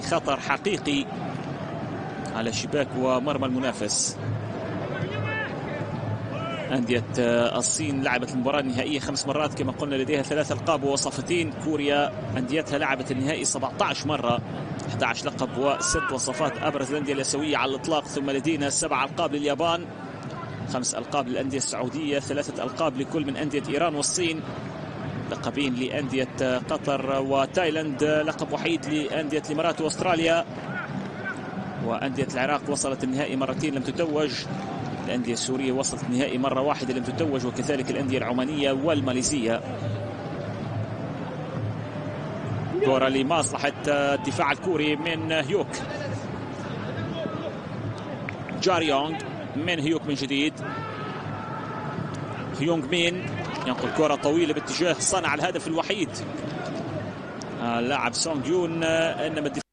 خطر حقيقي على شباك ومرمى المنافس. أندية الصين لعبت المباراة النهائية 5 مرات كما قلنا، لديها 3 ألقاب ووصفتين. كوريا أنديتها لعبت النهائي 17 مرة، 11 لقب و6 وصفات، أبرز الأندية الآسيوية على الإطلاق. ثم لدينا 7 ألقاب لليابان، 5 ألقاب للأندية السعودية، 3 ألقاب لكل من أندية إيران والصين، لقبين لأندية قطر وتايلاند، لقب وحيد لأندية الإمارات وأستراليا. وأندية العراق وصلت النهائي مرتين لم تتوج، الأندية السورية وصلت النهائي مرة واحدة لم تتوج، وكذلك الأندية العمانية والماليزية. كرة لمصلحة الدفاع الكوري من هيوك، جاريونغ من هيوك من جديد، هيونغ مين ينقل كرة طويلة باتجاه صانع الهدف الوحيد اللاعب سونغ يون. انما الدفاع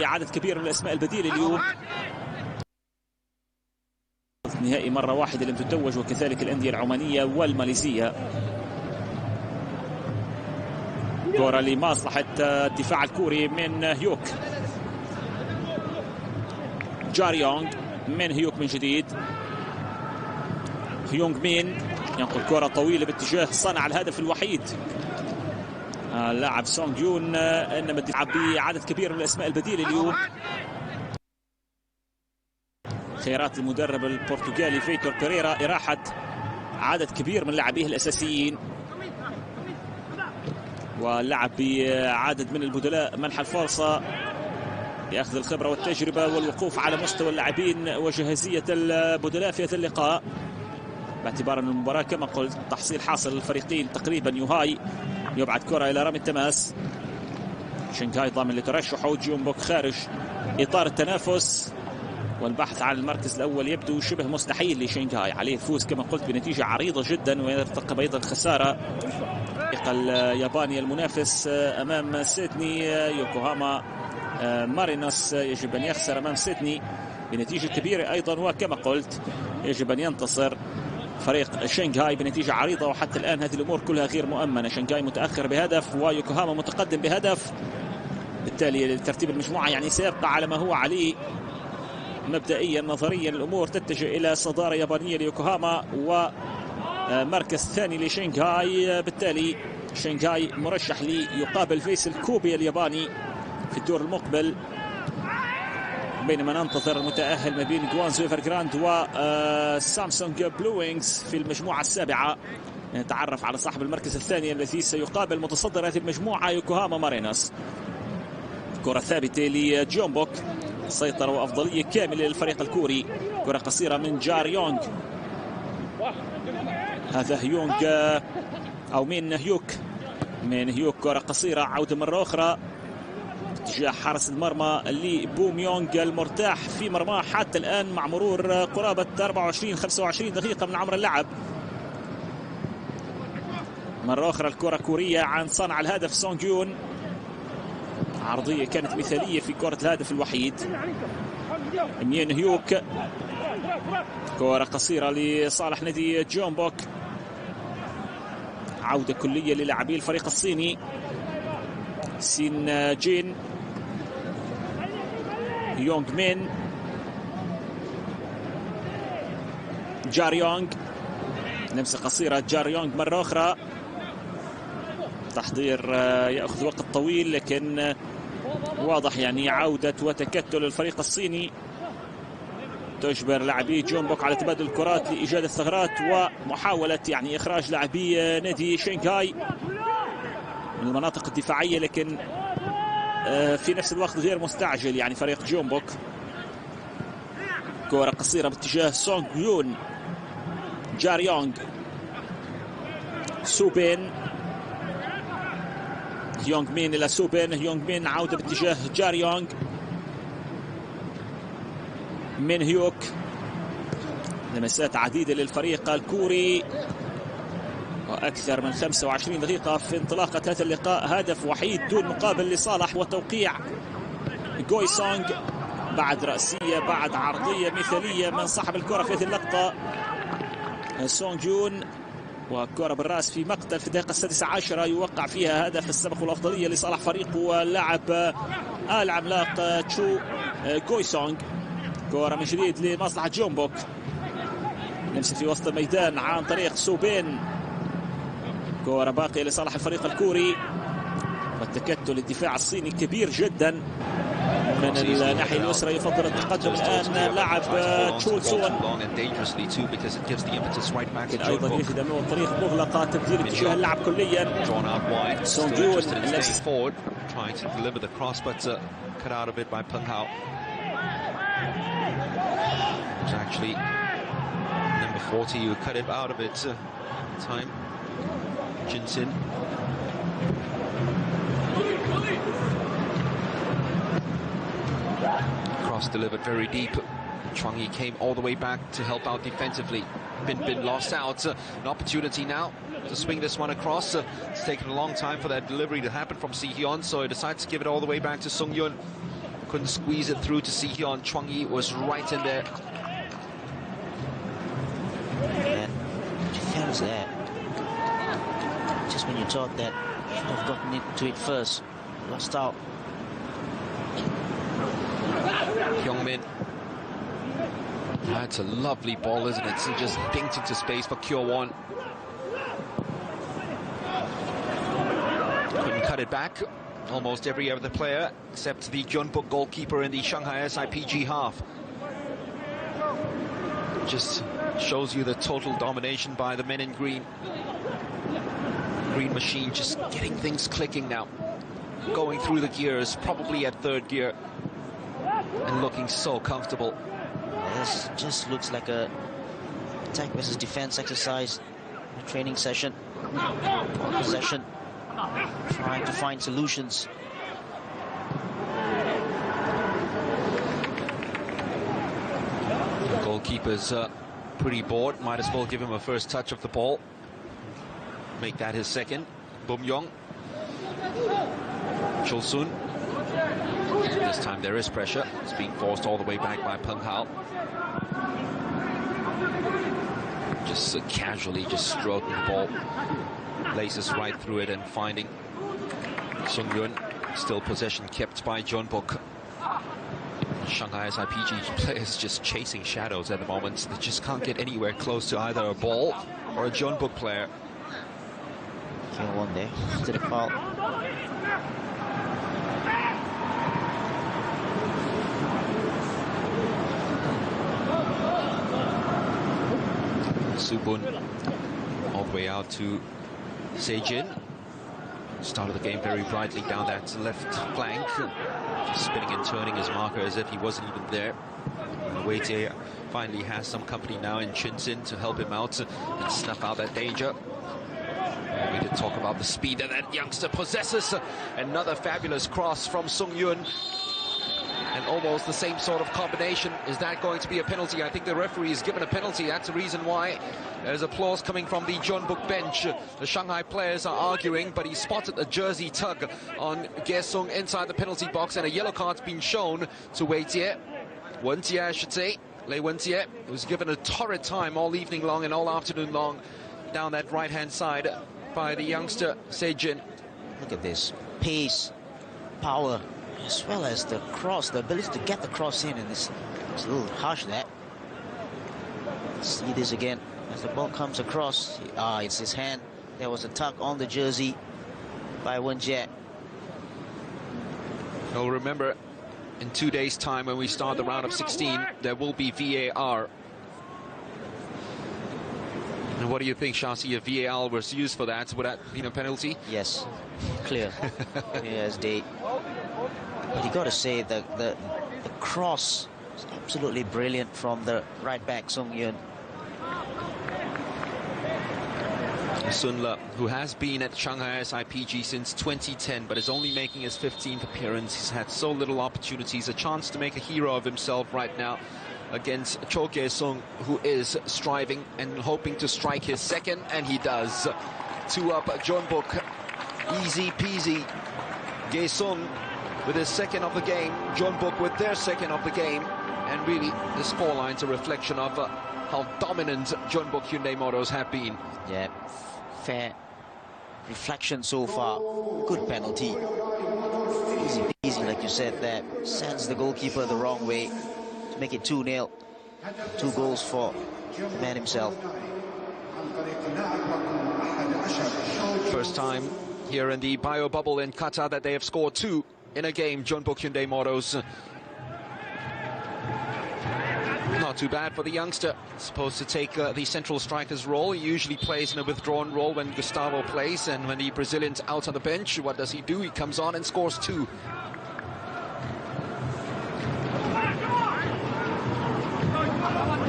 بعدد كبير من الاسماء البديله اليوم، نهائي مرة واحدة لم تتوج، وكذلك الأندية العمانية والماليزية. كرة لمصلحة الدفاع الكوري من هيوك، جاريونغ من هيوك من جديد، هيونغ مين ينقل كرة طويلة باتجاه صانع الهدف الوحيد اللاعب سونغ يون. انما الدفاع بعدد كبير من الاسماء البديله اليوم، خيارات المدرب البرتغالي فيتور بيريرا إراحة عدد كبير من لاعبيه الأساسيين، واللعب بعدد من البدلاء، منح الفرصة لأخذ الخبرة والتجربة والوقوف على مستوى اللاعبين وجاهزية البدلاء في هذا اللقاء، باعتبار أن المباراة كما قلت تحصيل حاصل الفريقين تقريبا. يوهاي يبعد كرة إلى رمي التماس، شنغهاي ضامن لترشحه، جيونبوك خارج إطار التنافس، والبحث عن المركز الأول يبدو شبه مستحيل لشنغهاي. عليه الفوز كما قلت بنتيجة عريضة جدا، ويرتقب أيضا خسارة الياباني المنافس أمام سيدني يوكوهاما مارينوس، يجب أن يخسر أمام سيدني بنتيجة كبيرة أيضا، وكما قلت يجب أن ينتصر فريق شنغهاي بنتيجة عريضة. وحتى الآن هذه الأمور كلها غير مؤمنة، شنغهاي متأخر بهدف ويوكوهاما متقدم بهدف، بالتالي ترتيب المجموعة يعني سيبقى على ما هو عليه مبدئيا. نظريا الأمور تتجه إلى صدارة يابانية ليوكوهاما ومركز ثاني لشنغهاي، بالتالي شنغهاي مرشح ليقابل فيسل كوبي الياباني في الدور المقبل، بينما ننتظر المتأهل ما بين جوانزو إيفرغراند وسامسونج بلوينغز في المجموعة السابعة. نتعرف على صاحب المركز الثاني الذي سيقابل متصدر هذه المجموعة يوكوهاما مارينوس. كرة ثابتة لجيونبوك، سيطرة وأفضلية كاملة للفريق الكوري. كرة قصيرة من جاريونغ، هذا هيونغ أو من هيوك، من هيوك كرة قصيرة، عودة مرة أخرى اتجاه حارس المرمى لبوميونغ المرتاح في مرماه حتى الآن مع مرور قرابة 24-25 دقيقة من عمر اللعب. مرة أخرى الكرة كورية عن صانع الهدف سونغ يون، عرضية كانت مثالية في كرة الهدف الوحيد. مين هيوك، كرة قصيرة لصالح نادي جيونبوك، عودة كلية للاعبي الفريق الصيني. سين جين، يونغ مين، جاريونغ، لمسة قصيرة جاريونغ مرة أخرى، تحضير يأخذ وقت طويل، لكن واضح يعني عودة وتكتل الفريق الصيني تجبر لاعبي جيونبوك على تبادل الكرات لإيجاد الثغرات ومحاولة يعني إخراج لاعبي نادي شنغهاي من المناطق الدفاعية، لكن في نفس الوقت غير مستعجل يعني فريق جيونبوك. كرة قصيرة باتجاه سونغ يون، جاريونغ، سوبين، هيونغ مين إلى سوبين، هيونغ مين عودة باتجاه جاريونغ، من هيوك، لمسات عديدة للفريق الكوري وأكثر من 25 دقيقة في انطلاقة هذا اللقاء، هدف وحيد دون مقابل لصالح وتوقيع جوي سونغ بعد رأسية بعد عرضية مثالية من صاحب الكرة في هذه اللقطة سونغ يون، وكرة بالراس في مقتل في الدقيقة 16 يوقع فيها هدف السبق والأفضلية لصالح فريقه واللاعب العملاق تشو كويسونغ. كرة من جديد لمصلحة جونبوك، نمسك في وسط الميدان عن طريق سوبين. كرة باقية لصالح الفريق الكوري، والتكتل الدفاع الصيني كبير جدا. من الناحية اليسرى يفضل التقدم الآن لاعب تشول سون، لكن أيضا يجد أمامه الطريق مغلقة، تبديل اتجاه اللعب كليا. سون جون number 40 who cut it out of it time. Jinsin. Cross delivered very deep. Chuang Yi came all the way back to help out defensively. Bin lost out. An opportunity now to swing this one across. It's taken a long time for that delivery to happen from Si Hyun, so he decides to give it all the way back to Sung Yun. Couldn't squeeze it through to Si Hyun. Chuang Yi was right in there. Defense there. Just when you thought that you should have gotten into it first, lost out. Hyungmin. That's a lovely ball, isn't it? So just dinked into space for Kyo-won. Couldn't cut it back. Almost every other player except the Jeonbuk goalkeeper in the Shanghai SIPG half. Just shows you the total domination by the men in green. Green machine just getting things clicking now. Going through the gears, probably at third gear. And looking so comfortable. This just looks like a attack versus defense exercise, a training session, possession, trying to find solutions. The goalkeeper's pretty bored. Might as well give him a first touch of the ball. Make that his second. Bum Yong. Chul Sun. This time there is pressure. It's being forced all the way back by Peng Hao. Just casually just stroking the ball. Laces right through it and finding Sung Yun. Still possession kept by Jeonbuk. Shanghai SIPG players just chasing shadows at the moment. They just can't get anywhere close to either a ball or a Jeonbuk player. One there to the foul. Subun all the way out to Sejin. Started the game very brightly down that left flank, just spinning and turning his marker as if he wasn't even there. Weijie finally has some company now in Chinsin to help him out and snuff out that danger. And we did talk about the speed that that youngster possesses. Another fabulous cross from Sung Yun. And almost the same sort of combination. Is that going to be a penalty? I think the referee is given a penalty. That's the reason why there's applause coming from the Jeonbuk bench. The Shanghai players are arguing, but he spotted a jersey tug on Gaesung inside the penalty box, and a yellow card's been shown to Weijie. Wenjie, I should say. Lei Wenjie was given a torrid time all evening long and all afternoon long down that right-hand side by the youngster Sejin. Look at this. Pace, power, as well as the cross, the ability to get the cross in, and it's a little harsh that. See this again as the ball comes across. It's his hand. There was a tug on the jersey by Wenjie. Well, remember, in 2 days' time when we start the round of 16, there will be VAR. And what do you think, Shasi, if VAR was used for that, would that be a penalty? Yes, clear. Yes, they. But you got to say that the cross is absolutely brilliant from the right back Sung Yun. Sun Le, who has been at Shanghai SIPG since 2010, but is only making his 15th appearance. He's had so little opportunities, a chance to make a hero of himself right now against Cho Gaesung, who is striving and hoping to strike his second, and he does. 2-up Jeonbuk, easy peasy. Gaesung with his second of the game, Jeonbuk with their second of the game, and really the scoreline's a reflection of how dominant Jeonbuk Hyundai Motors have been. Yeah, fair reflection so far. Good penalty. Easy peasy, like you said there. Sends the goalkeeper the wrong way to make it 2-0. 2 goals for the man himself. First time here in the bio bubble in Qatar that they have scored 2 in a game, Jeonbuk Hyundai Motors. Not too bad for the youngster. Supposed to take the central striker's role. He usually plays in a withdrawn role when Gustavo plays, and when the Brazilian's out on the bench, what does he do? He comes on and scores 2.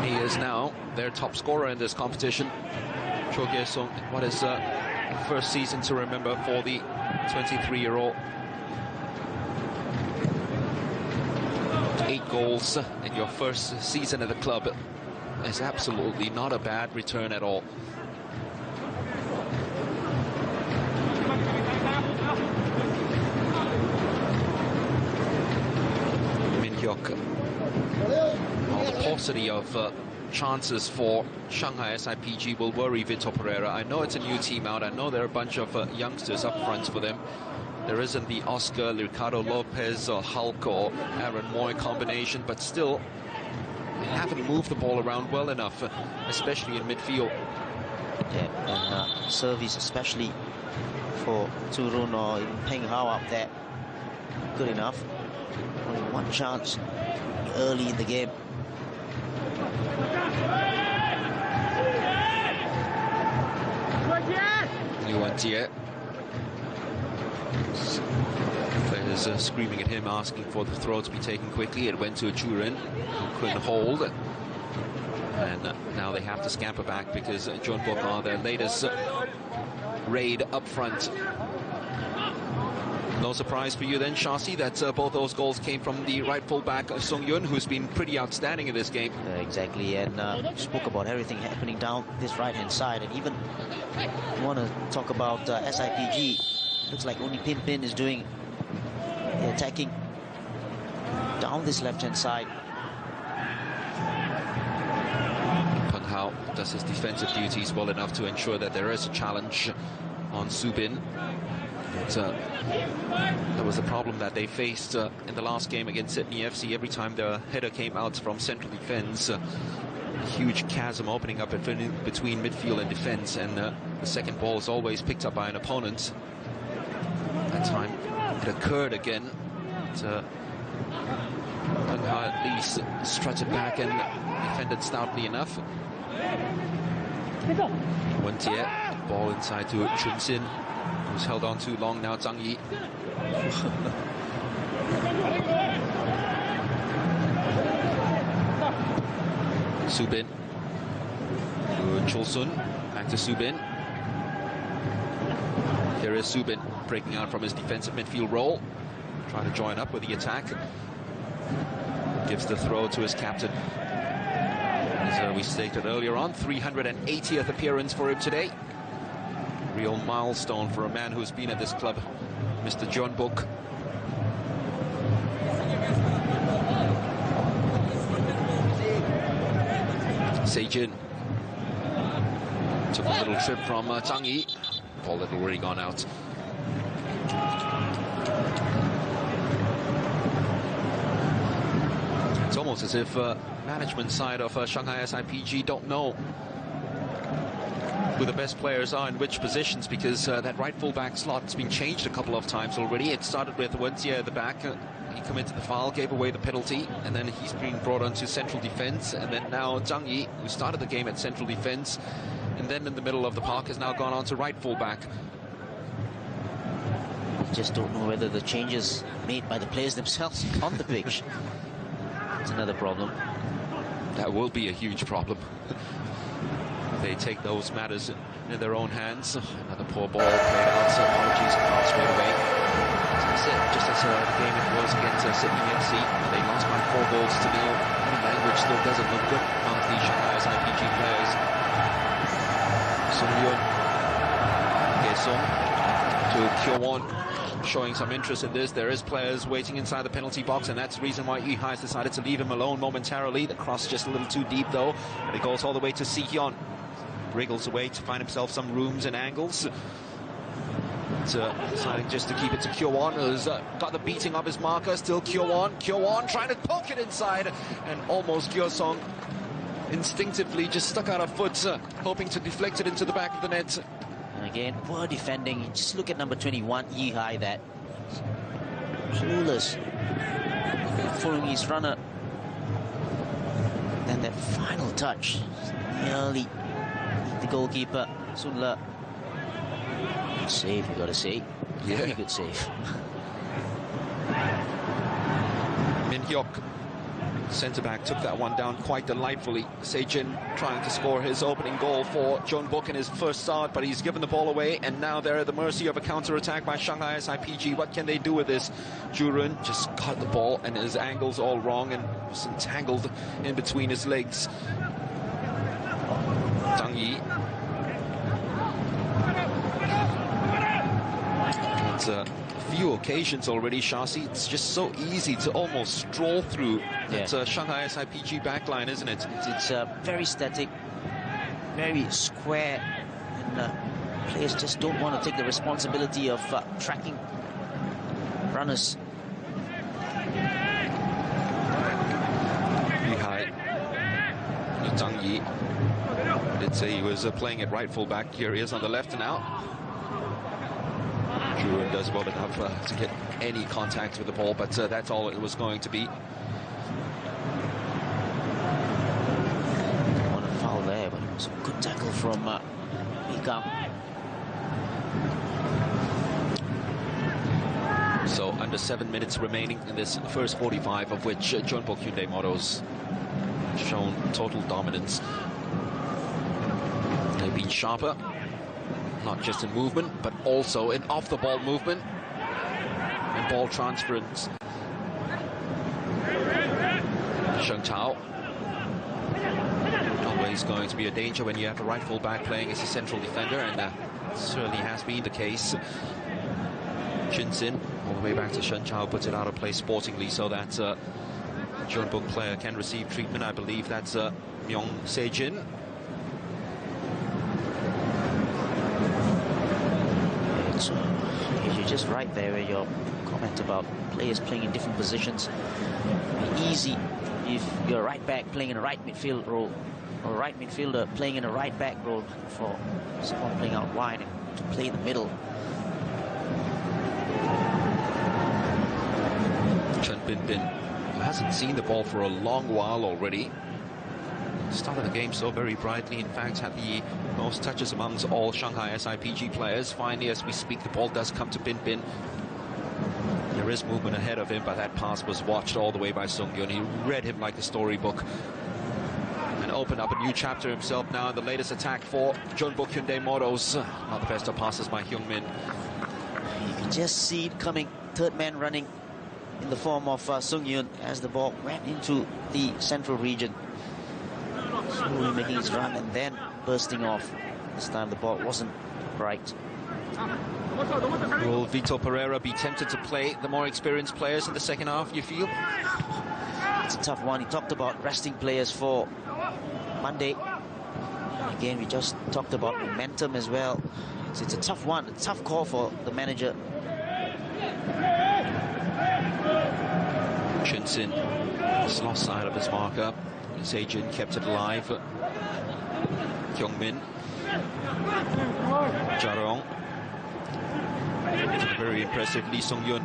He is now their top scorer in this competition. Cho Kye-sung, what is first season to remember for the 23-year-old. 8 goals in your first season at the club is absolutely not a bad return at all. Min Hyuk. Well, the paucity of chances for Shanghai SIPG will worry Vitor Pereira. I know it's a new team out. I know there are a bunch of youngsters up front for them. There isn't the Oscar, Ricardo Lopez, or Hulk, or Aaron Moy combination, but still, they haven't moved the ball around well enough, especially in midfield. Yeah, and service, especially for Turun or even Peng Hao up there, good enough. Only 1 chance early in the game. Nuantier. Players screaming at him, asking for the throw to be taken quickly. It went to a Churin, who couldn't hold. And now they have to scamper back because Jeonbuk are their latest raid up front. No surprise for you then, Shasi, that both those goals came from the right full-back Sung Yun, who's been pretty outstanding in this game. Exactly, and spoke about everything happening down this right-hand side. And even you want to talk about SIPG, looks like only Pin Pin is doing the attacking down this left-hand side. Peng Hao does his defensive duties well enough to ensure that there is a challenge on Subin. That was the problem that they faced in the last game against Sydney FC. Every time the header came out from central defense, a huge chasm opening up between midfield and defense, and the second ball is always picked up by an opponent. That time it occurred again. Peng Hao at least strutted back and defended stoutly enough. Wentie, ball inside to Chun Sin, who's held on too long now. Zhang Yi. Subin. Chul Sun. Back to Subin. Here is Subin breaking out from his defensive midfield role. Trying to join up with the attack. Gives the throw to his captain. As we stated earlier on, 380th appearance for him today. Real milestone for a man who's been at this club, Mr. Jeonbuk. Seijin took a little trip from Zhang Yi. Ball had already gone out. It's almost as if management side of Shanghai SIPG don't know who the best players are in which positions, because that right full-back slot has been changed a couple of times already. It started with Wentie at the back. He committed the foul, gave away the penalty, and then he's been brought onto central defense. And then now Zhang Yi, who started the game at central defense, and then in the middle of the park, has now gone on to right full-back. Just don't know whether the changes made by the players themselves on the pitch. It's another problem. That will be a huge problem. They take those matters in their own hands. Another poor ball played out, so apologies can't straight away. As I said, just as the game it was against Sydney FC, they lost by 4 goals to 0. The language still doesn't look good amongst the Shanghai SIPG players. Sung Yun, Kye-sung, Kyowon showing some interest in this. There is players waiting inside the penalty box, and that's the reason why Lee has decided to leave him alone momentarily. The cross just a little too deep, though, and it goes all the way to Si-hyun. Wriggles away to find himself some rooms and angles. Deciding just to keep it to Kyowon, who's got the beating of his marker. Still Kyowon trying to poke it inside, and almost Gyo-sung instinctively just stuck out a foot, hoping to deflect it into the back of the net. And again, poor defending. Just look at number 21, Yi-hai, that clueless, following his runner. Then that final touch, nearly the goalkeeper, Sun Le. Save, you gotta say. Yeah. Very good save. Min Hyuk, centre-back, took that one down quite delightfully. Se-jin trying to score his opening goal for Jeonbuk in his first start, but he's given the ball away, and now they're at the mercy of a counter-attack by Shanghai SIPG. What can they do with this? Jurun just got the ball, and his angle's all wrong, and was entangled in between his legs. Zhang Yi. It's a few occasions already, Shasi. It's just so easy to almost stroll through that Shanghai SIPG backline, isn't it? It's very static, very square, and players just don't want to take the responsibility of tracking runners. Behind Zhang Yi did say he was playing at right full back. Here he is on the left now. Jurun does well enough to get any contact with the ball, but that's all it was going to be. What a foul there, but it was a good tackle from Mikam. So under 7 minutes remaining in this first 45, of which Jeonbuk Hyundai Motors shown total dominance. They've been sharper, not just in movement, but also in off-the-ball movement and ball transference. Sheng Chao, always going to be a danger when you have a right full-back playing as a central defender, and certainly has been the case. Shin-sin, all the way back to Sheng Chao, puts it out of play sportingly so that Jeonbuk player can receive treatment. I believe that's Myung Se-jin. So you're just right there with your comment about players playing in different positions. It'd be easy if you're a right back playing in a right midfield role, or a right midfielder playing in a right back role, for someone playing out wide and to play in the middle. Chen Bin hasn't seen the ball for a long while already. Started the game so very brightly, in fact had the most touches amongst all Shanghai SIPG players. Finally, as we speak, the ball does come to Bin. There is movement ahead of him, but that pass was watched all the way by Sung-yun. He read him like a storybook and opened up a new chapter himself now in the latest attack for Jeonbuk Hyundai Motors. Not the best of passes by Hyung-min. You can just see it coming, third man running in the form of Sung-yun as the ball ran into the central region. Slowly making his run and then bursting off. This time the ball wasn't right. Will Vitor Pereira be tempted to play the more experienced players in the second half, you feel? It's a tough one. He talked about resting players for Monday. Again, we just talked about momentum as well. So it's a tough one, a tough call for the manager. Shin-sin has lost sight of his marker. Se-jin kept it alive. Kyung-min. Jarong. Very impressive Lee Sung-yun.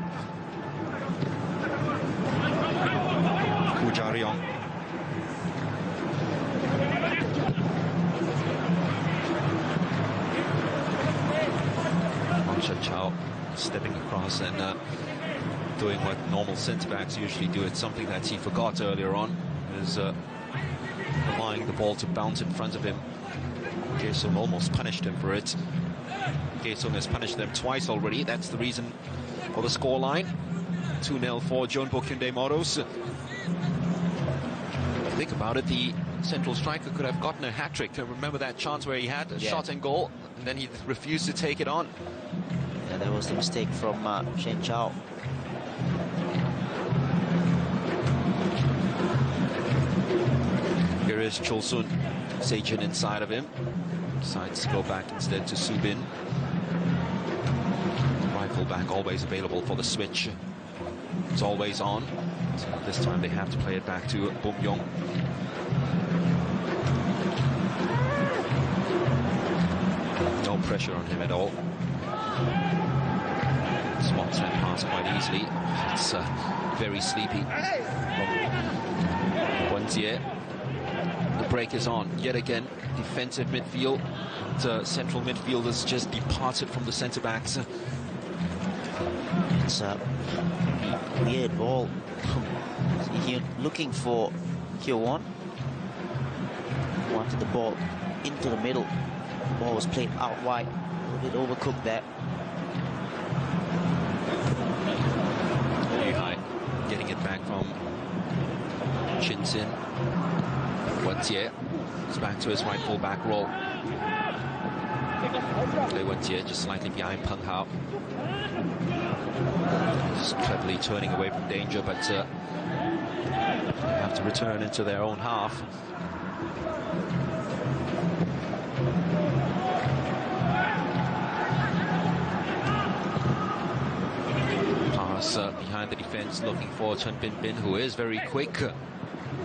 Koo Ja-ryong. Sheng Chao stepping across and doing what normal centre-backs usually do. It's something that he forgot earlier on, is allowing the ball to bounce in front of him. Gye-sung almost punished him for it. Gye-sung has punished them twice already. That's the reason for the scoreline. 2-0 for Jeonbuk Hyundai Motors. Think about it, the central striker could have gotten a hat-trick. Remember that chance where he had a shot and goal, and then he refused to take it on. Yeah, that was the mistake from Shen Chao. Here is Chulsun. Sejin inside of him. Decides to go back instead to Subin. Right full back always available for the switch. It's always on. So this time they have to play it back to Bum Yong. No pressure on him at all. Spots that pass quite easily. It's very sleepy. Wenjie. The break is on yet again. Defensive midfield. The central midfielders just departed from the centre backs. It's a weird ball. Here looking for Kyo-won. Wanted the ball into the middle. The ball was played out wide. A little bit overcooked there. Yuhai getting it back from Shin-sin. Wenjie is back to his right full back role. Wenjie just slightly behind Peng Hao. Just cleverly turning away from danger, but they have to return into their own half. Pass behind the defense, looking for Chen Binbin, who is very quick.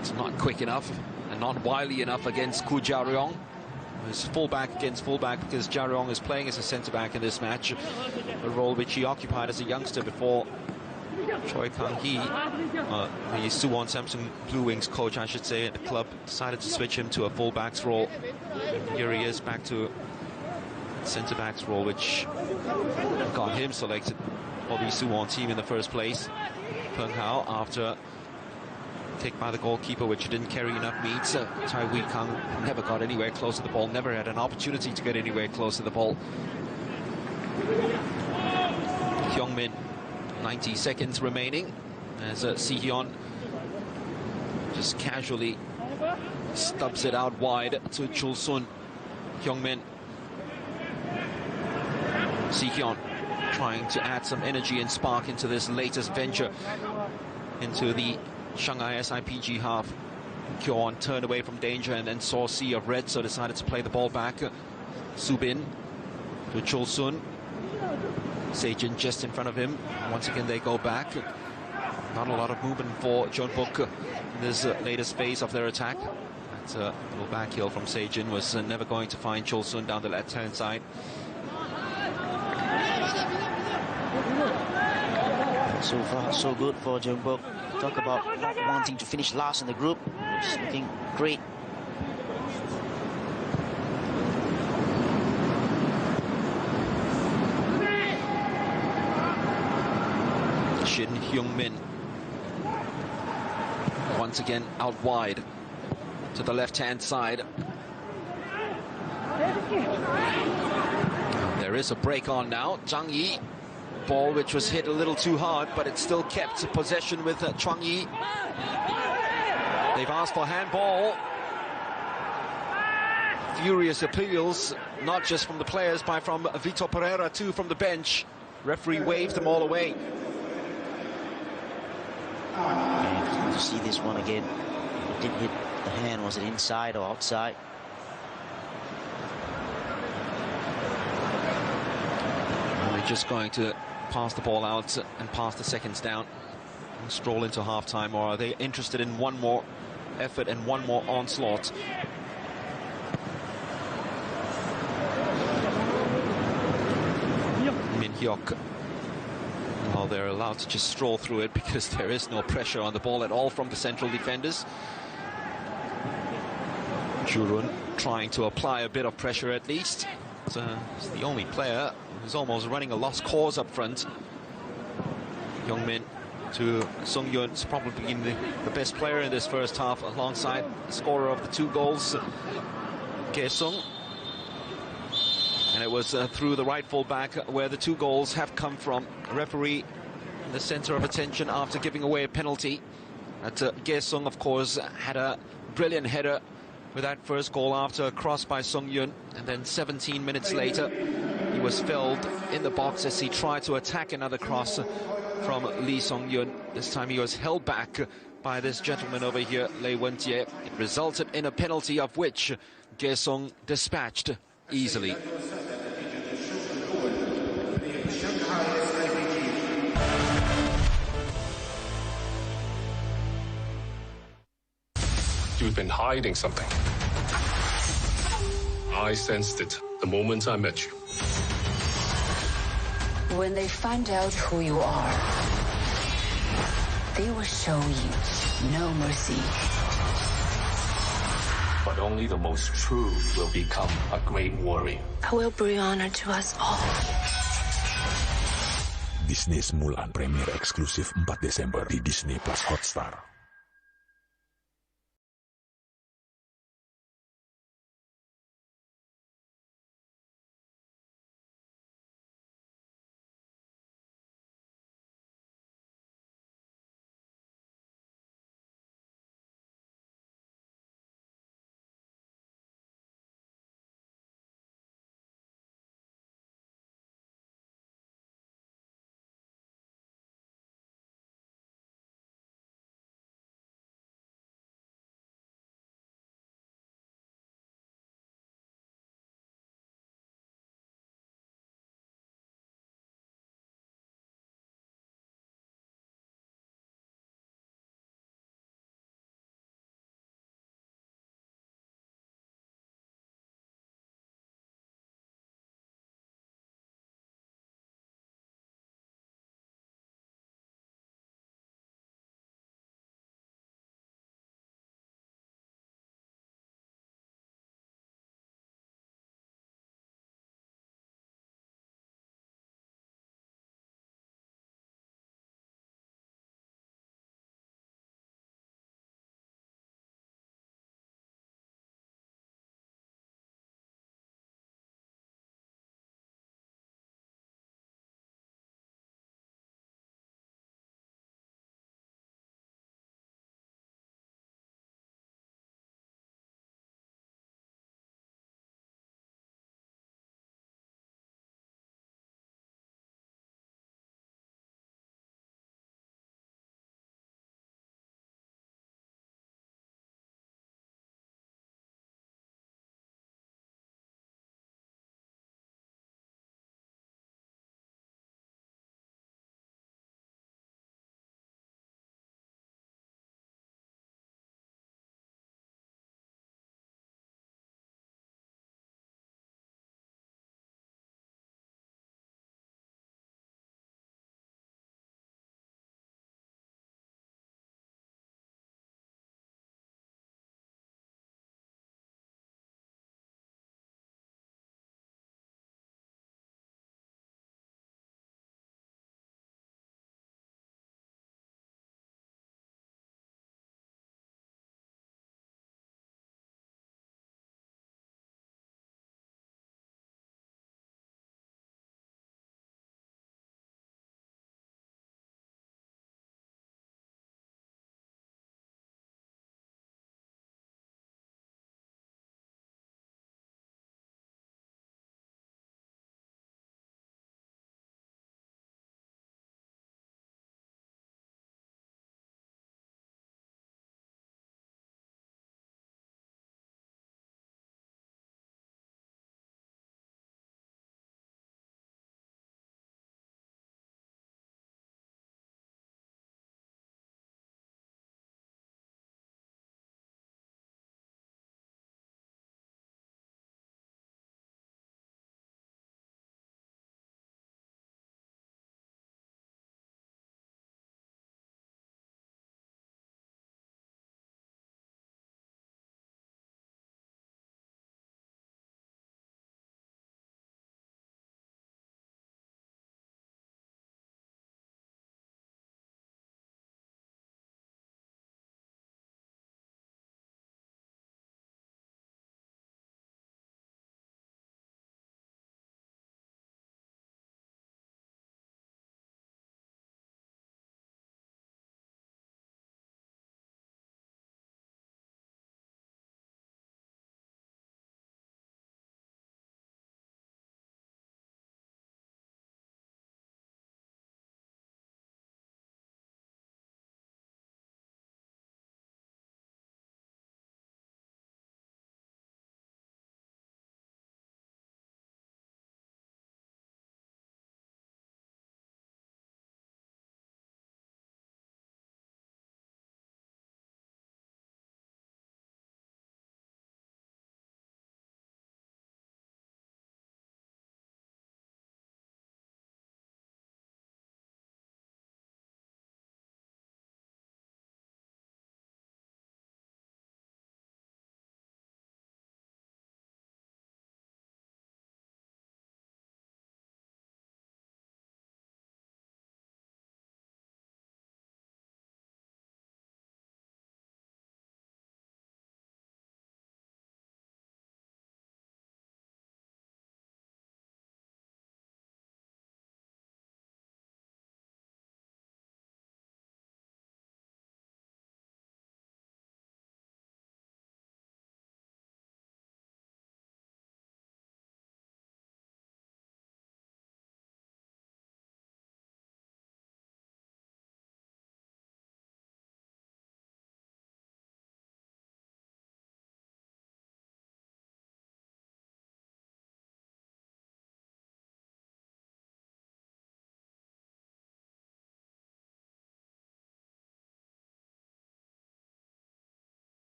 It's not quick enough and not wily enough against Ku Jiaryong. It's fullback against fullback because Jiaryong is playing as a centre-back in this match, a role which he occupied as a youngster before Choi Kang-hee, the Suwon Samsung Blue Wings coach, I should say, at the club, decided to switch him to a fullback's role. And here he is back to centre-back's role, which got him selected for the Suwon team in the first place. Peng Hao, after kick by the goalkeeper, which didn't carry enough meat. Tai Wei Kang never got anywhere close to the ball, never had an opportunity to get anywhere close to the ball. Hyungmin, 90 seconds remaining, as Si-hyun just casually stubs it out wide to Chulsun. Hyungmin. Si-hyun trying to add some energy and spark into this latest venture into the Shanghai SIPG half. Kyo-won turned away from danger and then saw a sea of red, so decided to play the ball back. Subin to Chulsun. Sejin just in front of him. Once again they go back. Not a lot of movement for Jeonbuk in this latest phase of their attack. That little back heel from Sejin was never going to find Chulsun down the left-hand side. So far, so good for Jeonbuk. Talk about not wanting to finish last in the group. It's looking great. Shin Hyungmin once again out wide to the left-hand side. There is a break on now. Zhang Yi. Ball which was hit a little too hard, but it still kept possession with Chuang Yi. They've asked for handball. Furious appeals, not just from the players, but from Vitor Pereira too from the bench. Referee waved them all away. And to see this one again, it didn't hit the hand. Was it inside or outside? They're just going to pass the ball out and pass the seconds down and stroll into halftime, or are they interested in one more effort and one more onslaught? Min Hyuk, well, they're allowed to just stroll through it because there is no pressure on the ball at all from the central defenders. Jurun trying to apply a bit of pressure at least. He's the only player who's almost running a lost cause up front. Hyungmin to Sung-yun. It's probably been the best player in this first half, alongside the scorer of the 2 goals, Kae-sung. And it was through the right full back where the 2 goals have come from. Referee in the center of attention after giving away a penalty. Kae-sung, of course, had a brilliant header with that first goal after a cross by Sung-yun, and then 17 minutes later He was felled in the box as he tried to attack another cross from Lee Song-yun. This time he was held back by this gentleman over here, Lei Wen-jie. It resulted in a penalty of which Jae-sung dispatched easily. You've been hiding something. I sensed it the moment I met you. When they find out who you are, they will show you no mercy. But only the most true will become a great warrior. I will bring honor to us all. Disney Mulan premier eksklusif 4 Desember di Disney Plus Hotstar.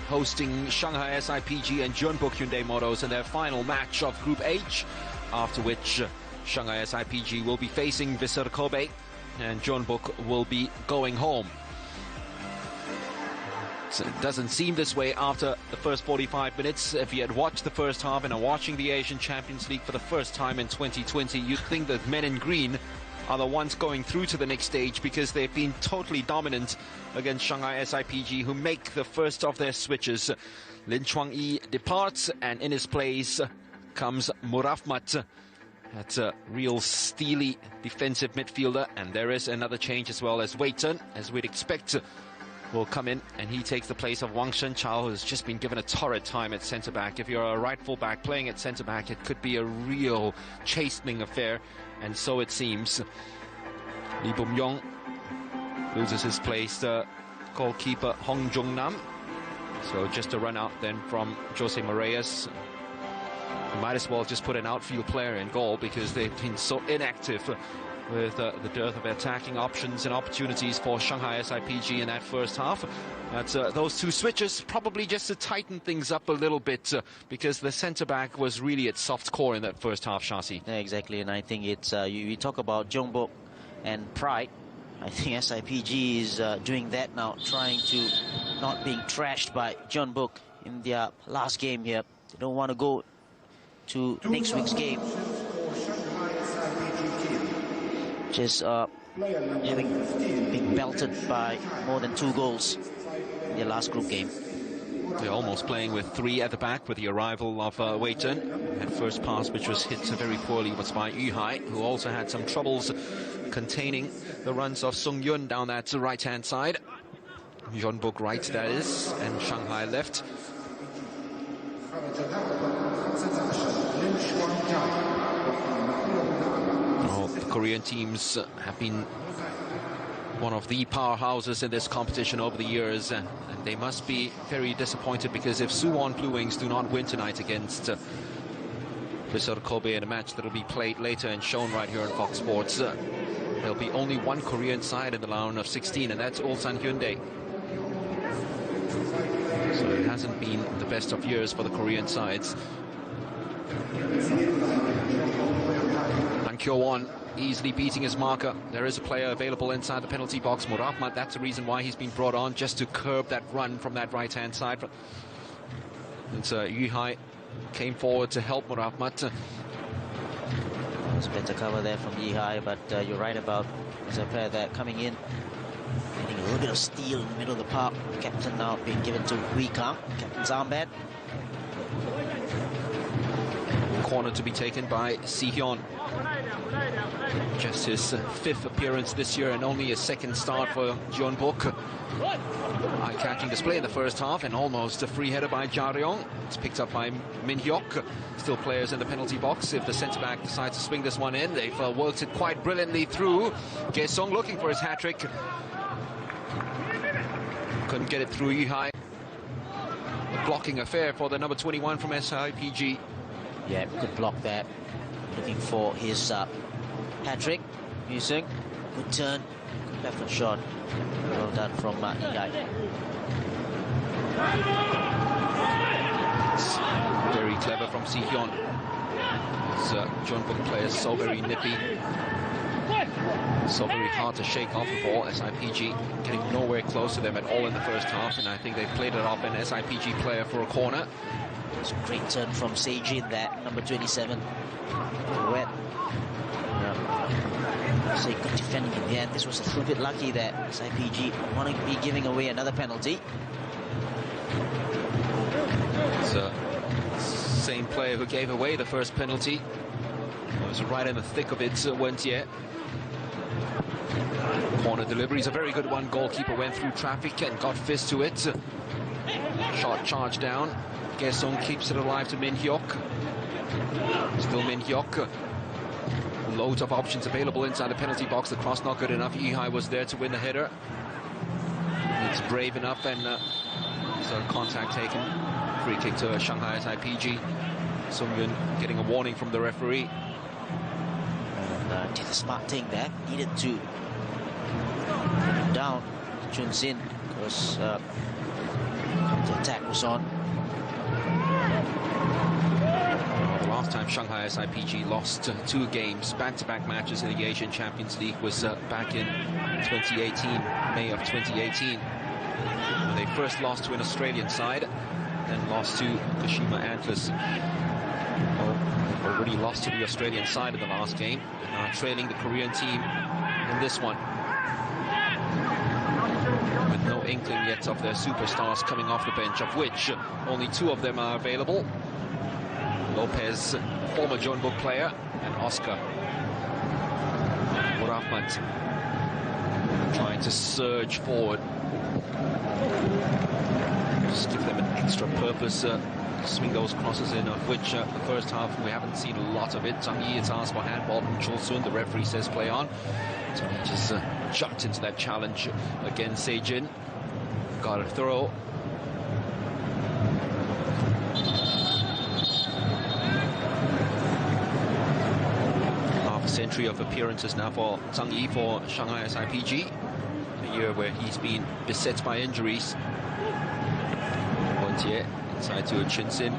hosting Shanghai SIPG and Jeonbuk Hyundai Motors in their final match of Group H, after which Shanghai SIPG will be facing Vissel Kobe and Jeonbuk will be going home. So it doesn't seem this way after the first 45 minutes. If you had watched the first half and are watching the Asian Champions League for the first time in 2020, you'd think that men in green are the ones going through to the next stage, because they've been totally dominant against Shanghai SIPG, who make the first of their switches. Lin Chuang-yi departs, and in his place comes Murafmat. That's a real steely defensive midfielder, and there is another change as well, as Wei Zhen, as we'd expect, will come in, and he takes the place of Wang Shenchao, who's just been given a torrid time at centre-back. If you're a right full-back playing at centre-back, it could be a real chastening affair, and so it seems. Lee Bum-yong loses his place, goalkeeper Hong Jung-nam. So just a run out then from Jose Moraes. Might as well just put an outfield player in goal, because they've been so inactive with the dearth of attacking options and opportunities for Shanghai SIPG in that first half. That's those two switches probably just to tighten things up a little bit, because the centre-back was really at soft core in that first half, Shasi. Yeah, exactly, and I think it's, you talk about Jeonbuk and pride. I think SIPG is doing that now, trying to not being trashed by Jeonbuk in their last game here. They don't want to go to next week's game just having been belted by more than 2 goals in their last group game. They're almost playing with 3 at the back with the arrival of Wei Zhen. That first pass, which was hit very poorly, was by Yu Hai, who also had some troubles containing the runs of Sung Yun down that right-hand side. Jeonbuk right, that is, and Shanghai left. Oh, the Korean teams have been one of the powerhouses in this competition over the years, and they must be very disappointed, because if Suwon Blue Wings do not win tonight against Vissel Kobe in a match that will be played later and shown right here on Fox Sports, there'll be only one Korean side in the round of 16, and that's Ulsan Hyundai. So it hasn't been the best of years for the Korean sides. Nam Kyo-won easily beating his marker. There is a player available inside the penalty box, Murafmat. That's the reason why he's been brought on, just to curb that run from that right-hand side. And Yu Hai came forward to help Murafmat. There's better cover there from Yu Hai, but you're right about there's a player there coming in, getting a little bit of steel in the middle of the park. Captain now being given to Wei Kang, captain's armband. Corner to be taken by Si Hyun. Just his 5th appearance this year and only a 2nd start for Jeonbuk. Eye-catching display in the first half, and almost a free header by Ja Ryong. It's picked up by Min Hyok. Still players in the penalty box. If the centre-back decides to swing this one in, they've worked it quite brilliantly through. Gae-sung looking for his hat-trick. Couldn't get it through Yu Hai. A blocking affair for the number 21 from SIPG. Yeah, good block there. Looking for his hat-trick. Yu-sung, good turn, good left foot shot. Well done from Yu Hai. Very clever from Si Hyun. Jeonbuk players so very nippy, so very hard to shake off the ball. SIPG getting nowhere close to them at all in the first half, and I think they've played it off an SIPG player for a corner. It's a great turn from Seijin there, number 27. Wet. So good defending in the end. This was a little bit lucky that SIPG want to be giving away another penalty. It's the same player who gave away the first penalty. It was right in the thick of it, Wen Jie. Corner delivery is a very good one. Goalkeeper went through traffic and got fist to it. Shot charged down. Gae-sung keeps it alive to Min Hyok. Still Min Hyok. Loads of options available inside the penalty box. The cross not good enough. Yu Hai was there to win the header. It's brave enough, and so contact taken. Free kick to Shanghai SIPG. Sung Yun getting a warning from the referee. And did the smart thing there. Needed to put him down. Chun Sin, because The attack was on. The last time Shanghai SIPG lost 2 games, back-to-back matches in the Asian Champions League was back in 2018, May of 2018. When they first lost to an Australian side, then lost to Kashima Antlers. Well, already lost to the Australian side in the last game, and now trailing the Korean team in this one. With no inkling yet of their superstars coming off the bench, of which only 2 of them are available. Lopez, former Jeonbuk player, and Oscar Murahmat trying to surge forward. Just give them an extra purpose, swing those crosses in, of which the first half we haven't seen a lot of it. Zhang Yi is asked for handball from Chul-sun. The referee says play on. So he just jumped into that challenge against Se-jin. Got a throw. Half a century of appearances now for Zhang Yi for Shanghai SIPG. A year where he's been beset by injuries. Jie inside to Chun-sin.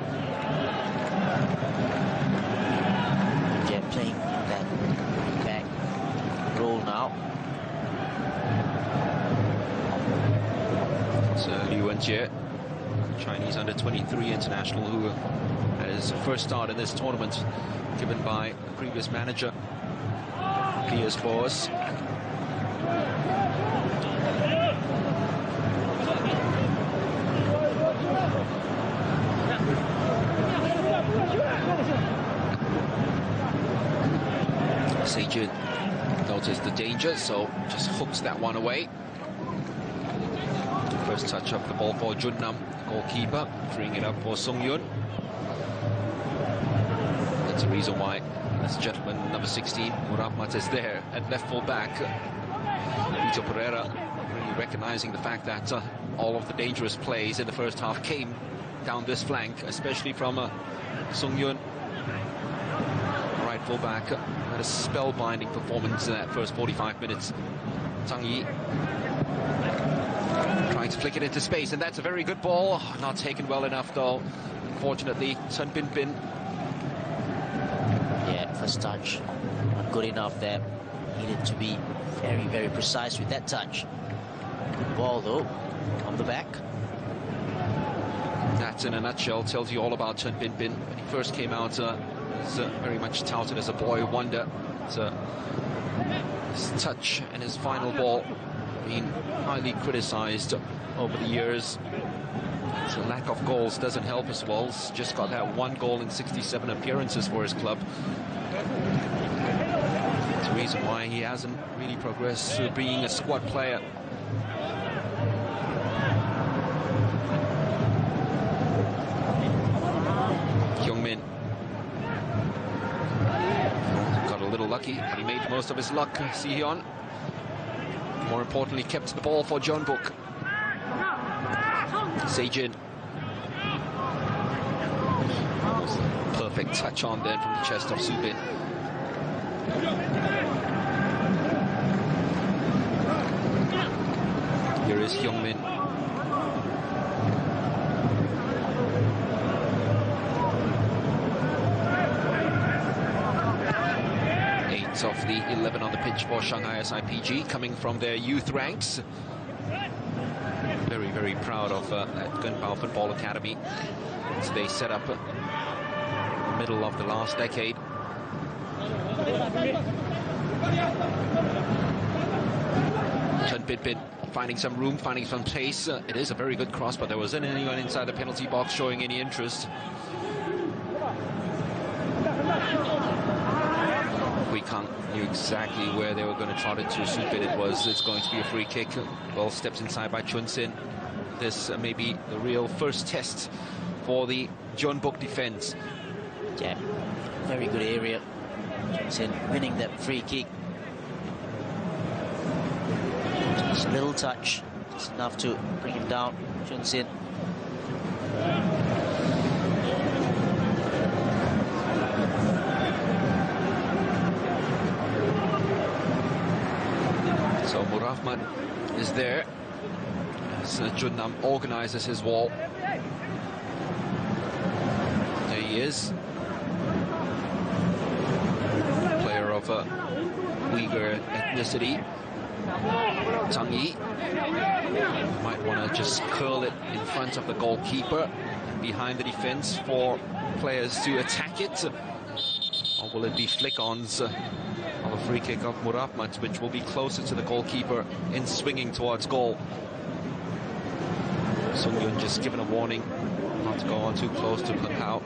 Yeah, playing that back role now. It's Liu Wenjie, Chinese under-23 international, who had his first start in this tournament, given by the previous manager, Piers Boas. Se-jin noticed the danger, so just hooks that one away. First touch of the ball for Jeonnam, goalkeeper, freeing it up for Sung-yun. That's the reason why this gentleman, number 16, Murahmat, is there at left full back. Vitor Pereira really recognizing the fact that all of the dangerous plays in the first half came down this flank, especially from Sung-yun. Right full back. Had a spellbinding performance in that first 45 minutes. Zhang Yi trying to flick it into space, and that's a very good ball. Not taken well enough, though. Unfortunately, Chen Bin. Yeah, first touch not good enough there. Needed to be very, very precise with that touch. Good ball, though, on the back. That, in a nutshell, tells you all about Chen Bin. When he first came out, was very much touted as a boy wonder. His touch and his final ball being highly criticized over the years. So lack of goals doesn't help as well. He's just got that 1 goal in 67 appearances for his club. It's the reason why he hasn't really progressed to being a squad player. Hyungmin got a little lucky, but he made most of his luck. Si-hyun, more importantly, kept the ball for Jeonbuk. Se-jin. Perfect touch on then from the chest of Subin. Here is Hyungmin. Of the 11 on the pitch for Shanghai SIPG, coming from their youth ranks. Very, very proud of that Jeonbuk Football Academy. So they set up in the middle of the last decade. Chen Bin finding some room, finding some pace. It is a very good cross, but there wasn't anyone inside the penalty box showing any interest. Kang knew exactly where they were going to trot it to. It's going to be a free kick. Ball steps inside by Chun-sin. This may be the real first test for the Jeonbuk defense. Yeah, very good area. Chun-sin winning that free kick. Just a little touch, just enough to bring him down. Chun-sin. So Murahmat is there as Jeonnam organizes his wall. he is. Player of Uyghur ethnicity. Zhang Yi might want to just curl it in front of the goalkeeper, behind the defense for players to attack it. Or will it be flick-ons of a free kick of Murabmat, which will be closer to the goalkeeper in swinging towards goal. Sung Yun just given a warning not to go on too close to Peng Hao.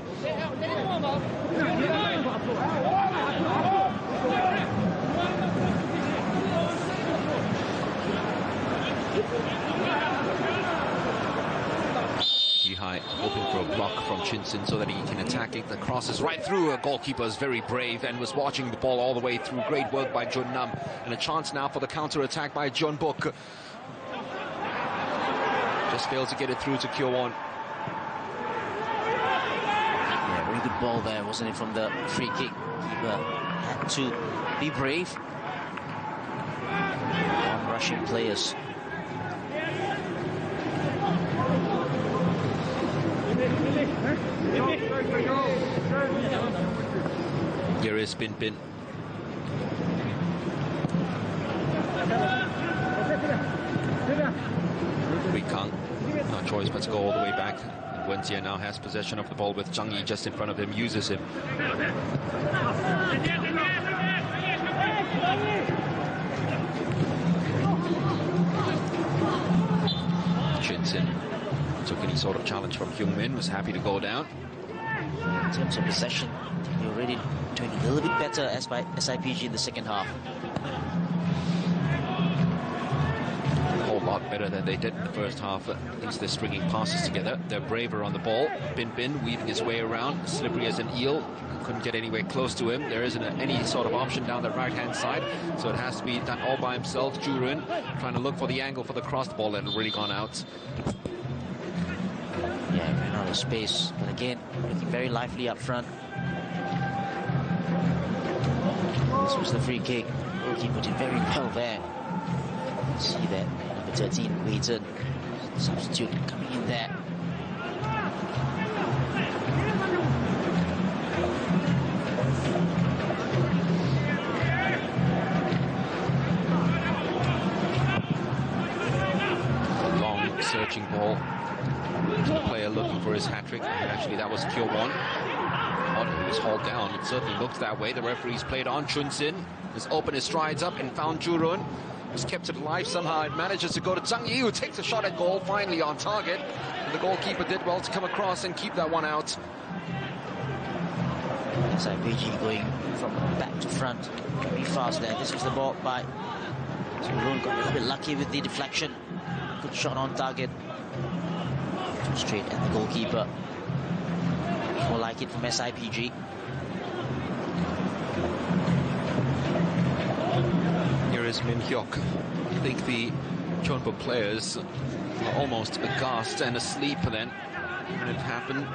Jihai hoping for a block from Chinsin so that he can attack it. The cross is right through. A goalkeeper is very brave and was watching the ball all the way through. Great work by Jun Nam. And a chance now for the counter-attack by Jeonbuk. Just fails to get it through to Kyo-won. Yeah, very good ball there, wasn't it, from the free kick. Keeper had to be brave on rushing players. Here is Bin Bin. Wei Kang, no choice but to go all the way back. And Wenjie now has possession of the ball with Zhang Yi just in front of him, uses him. Chinsin took any sort of challenge from Hyung Min, was happy to go down. In terms of possession, I think we're already doing a little bit better as by SIPG in the second half. A whole lot better than they did in the first half. At least they're stringing passes together. They're braver on the ball. Bin Bin weaving his way around, slippery as an eel. Couldn't get anywhere close to him. There isn't any sort of option down the right-hand side, so it has to be done all by himself. Jurun trying to look for the angle for the crossed ball that had really gone out. Yeah, ran out of space, but again, looking very lively up front. This was the free kick. Goalkeeper did very well there. See that number 13, Wei Zhen, substitute coming in there. A long searching ball. The player looking for his hat-trick. Actually, that was Kyo-won. He was hauled down. It certainly looked that way. The referee's played on. Chun-sin has opened his strides up and found Jurun. Has kept it alive somehow. It manages to go to Zhang Yi, who takes a shot at goal, finally on target. And the goalkeeper did well to come across and keep that one out. SIPG going from back to front. Very fast there. This was the ball by Jurun. Got a little bit lucky with the deflection. Good shot on target. Too straight at the goalkeeper. More like it from SIPG. Here is Min Hyuk. I think the Jeonbuk players are almost aghast and asleep then when it happened.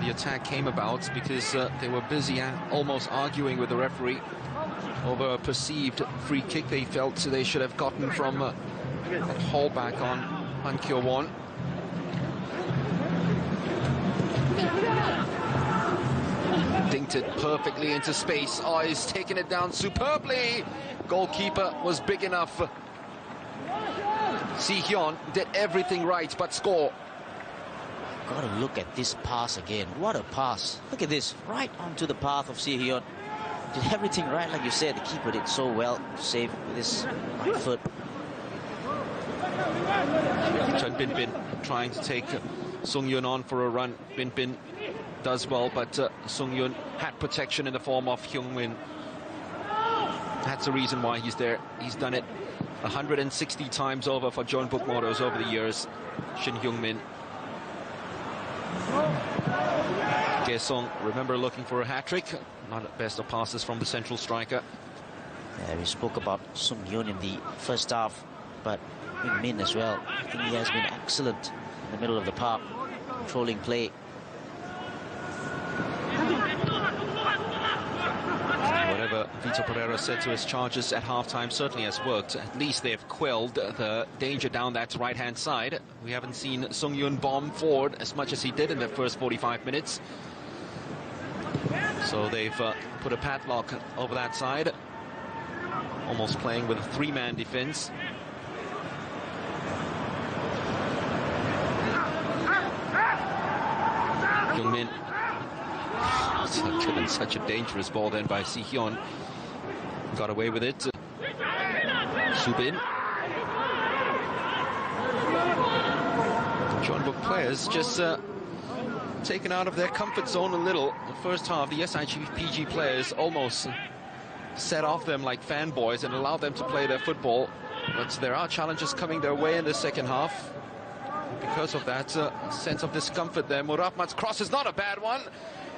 The attack came about because they were busy almost arguing with the referee over a perceived free kick they felt they should have gotten from that haulback on Kyo-won. Dinked it perfectly into space. Oh, he's taken it down superbly. Goalkeeper was big enough. Si-hyun did everything right but score. Gotta look at this pass again. What a pass. Look at this. Right onto the path of Si-hyun. Did everything right, like you said. The keeper did so well to save with his right foot. Chen Bin Bin trying to take Sung Yun on for a run. Bin Bin does well, but Sung Yun had protection in the form of Hyung Min. That's the reason why he's there. He's done it 160 times over for Jeonbuk Motors over the years. Shin Hyung Min. Kaesong, remember, looking for a hat-trick. Not the best of passes from the central striker. Yeah, we spoke about Sung Yun in the first half, but Hyung Min as well. I think he has been excellent in the middle of the park, controlling play. Whatever Vitor Pereira said to his charges at halftime certainly has worked. At least they've quelled the danger down that right-hand side. We haven't seen Sung Yun bomb forward as much as he did in the first 45 minutes. So they've put a padlock over that side, almost playing with a three-man defense. Jungmin, given such a dangerous ball then by Si-hyun, got away with it. Subin. Jeonbuk players just taken out of their comfort zone a little. The first half, the SIPG players almost set off them like fanboys and allowed them to play their football. But there are challenges coming their way in the second half. Because of that sense of discomfort there, Murahmat's cross is not a bad one.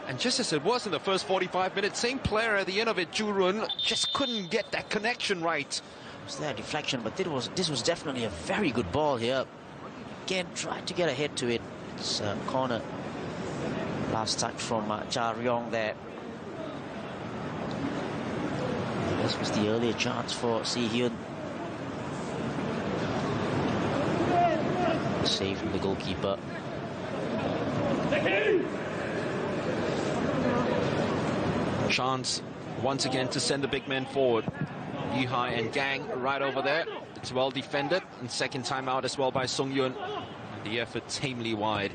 And just as it was in the first 45 minutes, same player at the end of it, Jurun, just couldn't get that connection right. It was that deflection, but this was definitely a very good ball here. Again, tried to get ahead to it. It's a corner. Last touch from Cha Ryong there. This was the earlier chance for Si-hyun. Save from the goalkeeper. Chance once again to send the big men forward. Yuhai and Gang right over there. It's well defended, and second time out as well by Sung-yun. The effort tamely wide.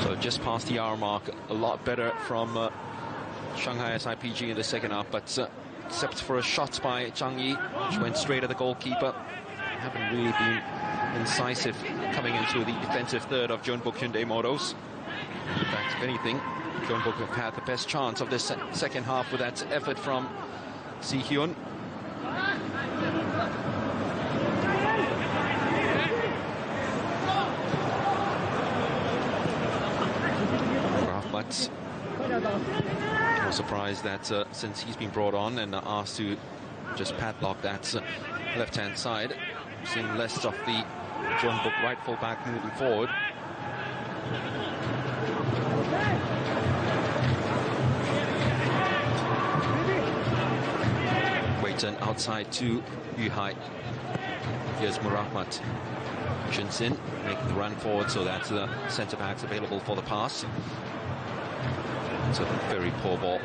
So just past the hour mark, a lot better from Shanghai SIPG in the second half, but except for a shot by Zhang Yi, which went straight at the goalkeeper, haven't really been incisive coming into the defensive third of Jeonbuk Hyundai Motors. In fact, if anything, Jeonbuk have had the best chance of this second half with that effort from Si-hyun. Rahmat, no surprise that since he's been brought on and asked to just padlock that left-hand side, seeing less of the Jeonbuk right full-back moving forward. Waiton outside to Yuhai. Here's Murahmat. Jinsin making the run forward so that the centre-back's available for the pass. It's a very poor ball.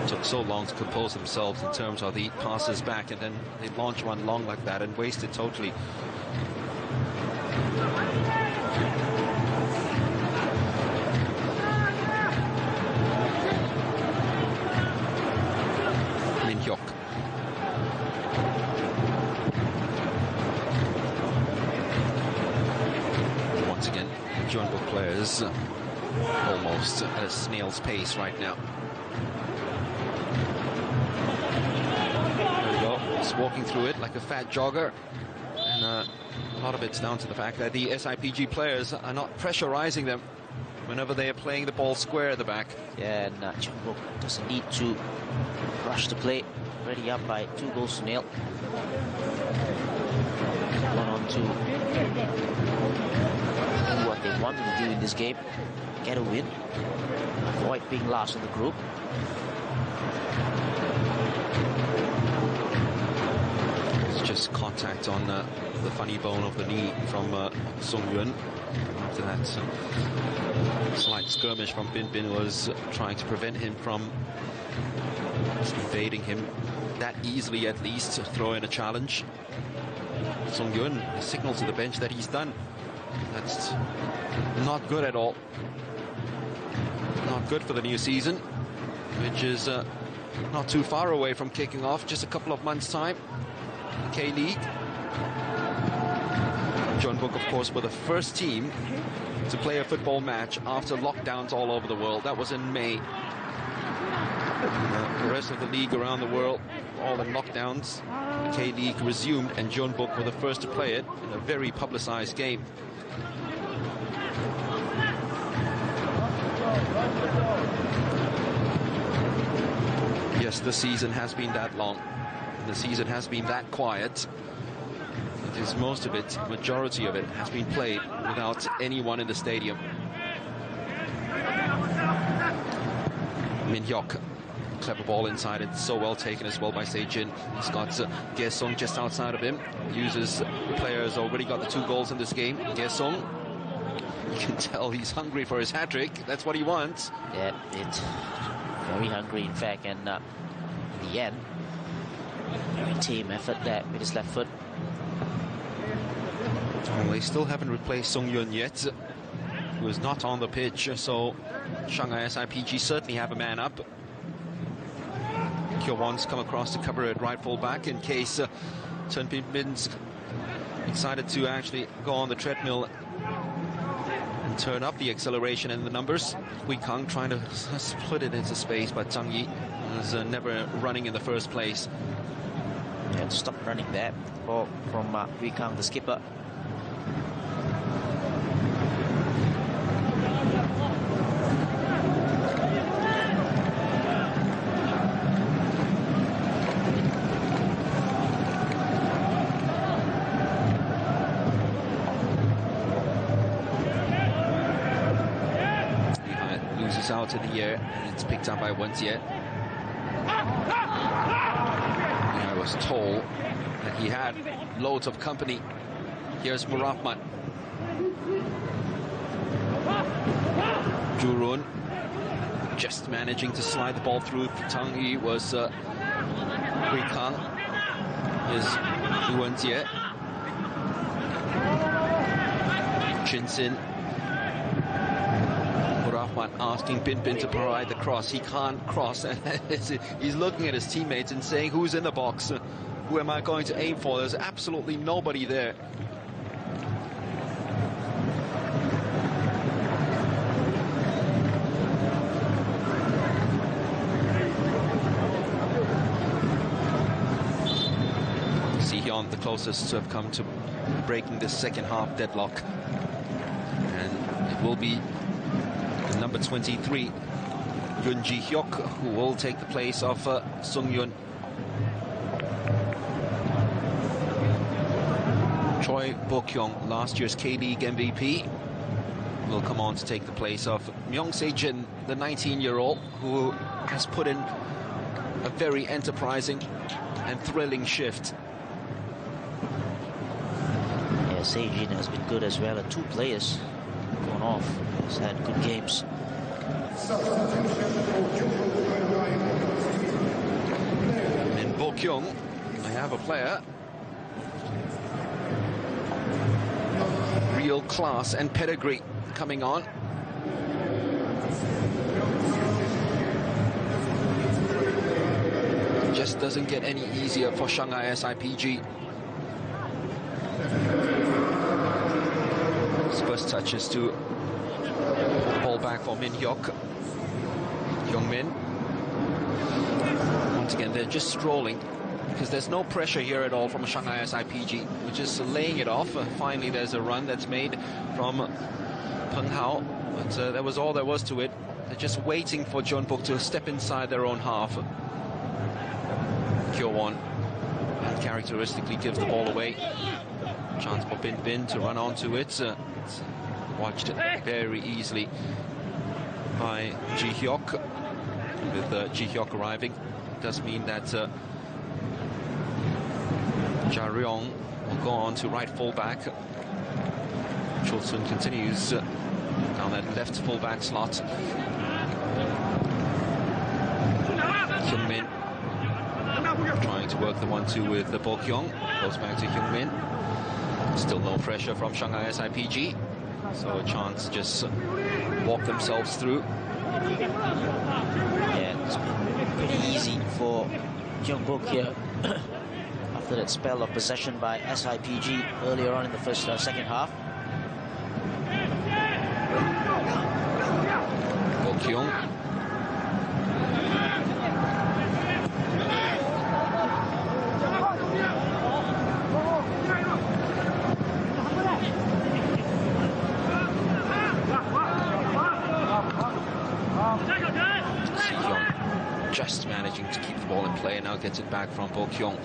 Took so long to compose themselves in terms of the passes back, and then they launch one long like that and waste it totally. Min Hyuk. Once again, Jeonbuk players almost at a snail's pace right now. Just walking through it like a fat jogger, and a lot of it's down to the fact that the SIPG players are not pressurizing them whenever they are playing the ball square at the back. Yeah, and Jeonbuk doesn't need to rush the play. Already up by 2-0. Gone on to do what they wanted to do in this game, get a win, avoid being last in the group. Just contact on the funny bone of the knee from Sung-yun. After that slight skirmish from Bin Bin was trying to prevent him from evading him that easily, at least, to throw in a challenge. Sung-yun signals to the bench that he's done. That's not good at all. Not good for the new season, which is not too far away from kicking off, just a couple of months' time. K-League. Jeonbuk, of course, were the first team to play a football match after lockdowns all over the world. That was in May. The rest of the league around the world, all in lockdowns. The K-League resumed, and Jeonbuk were the first to play it in a very publicized game. Yes, the season has been that long. The season has been that quiet. Because most of it, majority of it, has been played without anyone in the stadium. Min Hyuk clever ball inside. It's so well taken as well by Se-jin. He's got Gae-sung just outside of him. Uses players already got the 2 goals in this game. Gae-sung, you can tell he's hungry for his hat-trick. That's what he wants. Yeah, it's very hungry, in fact, and in the end, very team effort there with his left foot. Well, they still haven't replaced Sung Yun yet, who is not on the pitch, so Shanghai SIPG certainly have a man up. Kyo Won's come across to cover at right full back in case Chen Bin-bin's excited to actually go on the treadmill and turn up the acceleration and the numbers. Hui Kang trying to split it into space, but Zhang Yi was never running in the first place. Yeah, to stop running there. Ball from Hui Kang, the skipper. Loses out in the air, and it's picked up by Wen Jie. I was told that he had loads of company. Here's Murahman. Zhu Run just managing to slide the ball through. Tang Yi was Hui Kang. Here's Wen Jie. Chin Sin. Murahman asking Bin to provide the cross. He can't cross. He's looking at his teammates and saying, who's in the box? Who am I going to aim for? There's absolutely nobody there. Si-hyun, the closest to have come to breaking this second half deadlock. And it will be number 23, Yoon Ji-hyuk, who will take the place of Sung Yun. Choi Bo-kyung, last year's K-League MVP, will come on to take the place of Myung Se-jin, the 19-year-old, who has put in a very enterprising and thrilling shift. Yeah, Se-jin has been good as well, and 2 players gone off. He's had good games. In Bo-kyung, I have a player. Real class and pedigree coming on. Just doesn't get any easier for Shanghai SIPG. His first touch is to ball back for Min Hyuk. Young Min. Once again, they're just strolling because there's no pressure here at all from Shanghai SIPG. We're just laying it off. Finally, there's a run that's made from Peng Hao, but that was all there was to it. They're just waiting for Jeonbuk to step inside their own half. Kyo Won characteristically gives the ball away. Chance for Bin to run onto it. Watched very easily by Ji-hyuk. With Ji-hyuk arriving, it does mean that Ja Ryong will go on to right fullback. Chul-sun continues down that left fullback slot. Hyung-min trying to work the 1-2 with Bo-kyung. Goes back to Hyung-min. Still no pressure from Shanghai SIPG. So a chance to just walk themselves through. Yeah, it's been pretty easy for Jeonbuk here after that spell of possession by SIPG earlier on in the second half. Bo-kyung. Just managing to keep the ball in play, and now gets it back from Bo-kyung.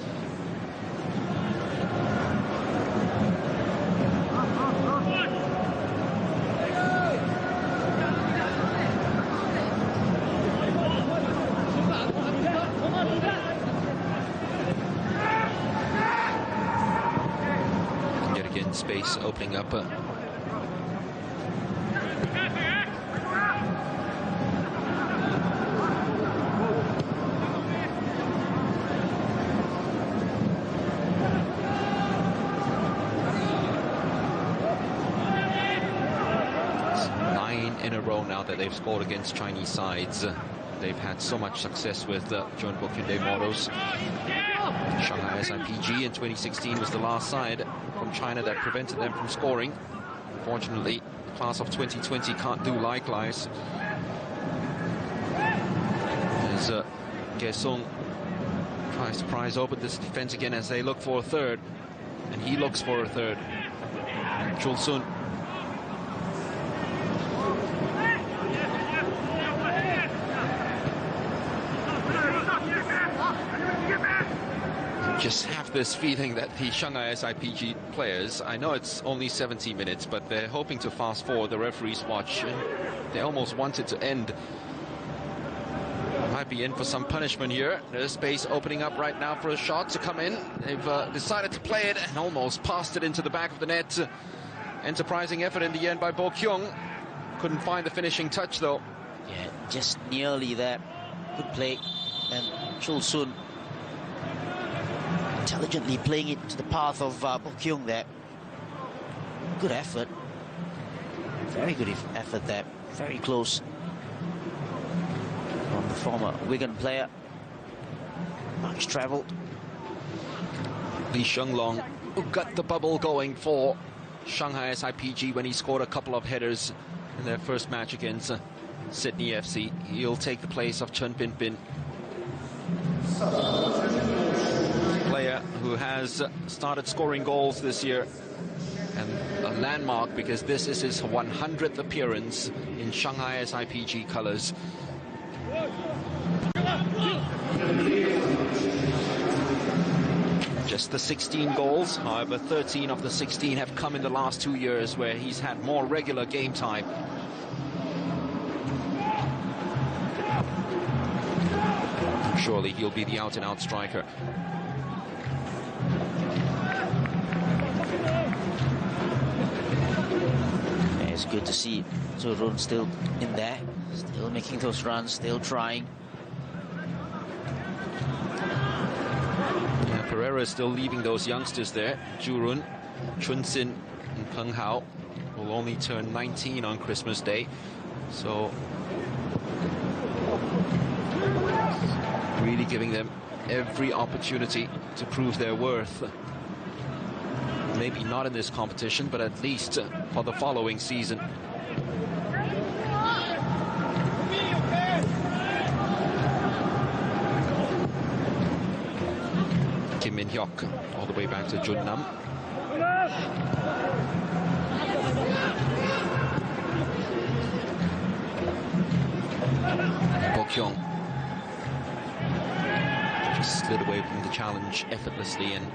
opening up. In a row now that they've scored against Chinese sides. They've had so much success with Jeonbuk Hyundai models. Shanghai SIPG in 2016 was the last side from China that prevented them from scoring. Unfortunately, the class of 2020 can't do likewise. As Gesung tries to prise open this defense again as they look for a third. And he looks for a third. Chul-sun. Just have this feeling that the Shanghai SIPG players, I know it's only 70 minutes, but they're hoping to fast forward the referee's watch, and they almost want it to end. Might be in for some punishment here. There's space opening up right now for a shot to come in. They've decided to play it and almost passed it into the back of the net. Enterprising effort in the end by Bo Kyung. Couldn't find the finishing touch though. Yeah, just nearly there. Good play. And Chul-sun intelligently playing it to the path of Bo Kyung there. Good effort. Very good effort there. Very close. From the former Wigan player. Much travelled. Lee Sheng-long, who got the bubble going for Shanghai SIPG when he scored a couple of headers in their first match against Sydney FC. He'll take the place of Chen Bin-bin. Player who has started scoring goals this year, and a landmark because this is his 100th appearance in Shanghai SIPG colours. Just the 16 goals, however 13 of the 16 have come in the last 2 years where he's had more regular game time. Surely he'll be the out-and-out striker. It's good to see Zurun still in there, still making those runs, still trying. Yeah, Pereira is still leaving those youngsters there. Jurun, Chun-sin and Peng Hao will only turn 19 on Christmas Day. So really giving them every opportunity to prove their worth. Maybe not in this competition, but at least for the following season. Kim Min-hyuk all the way back to Junnam. Bo Kyung just slid away from the challenge effortlessly and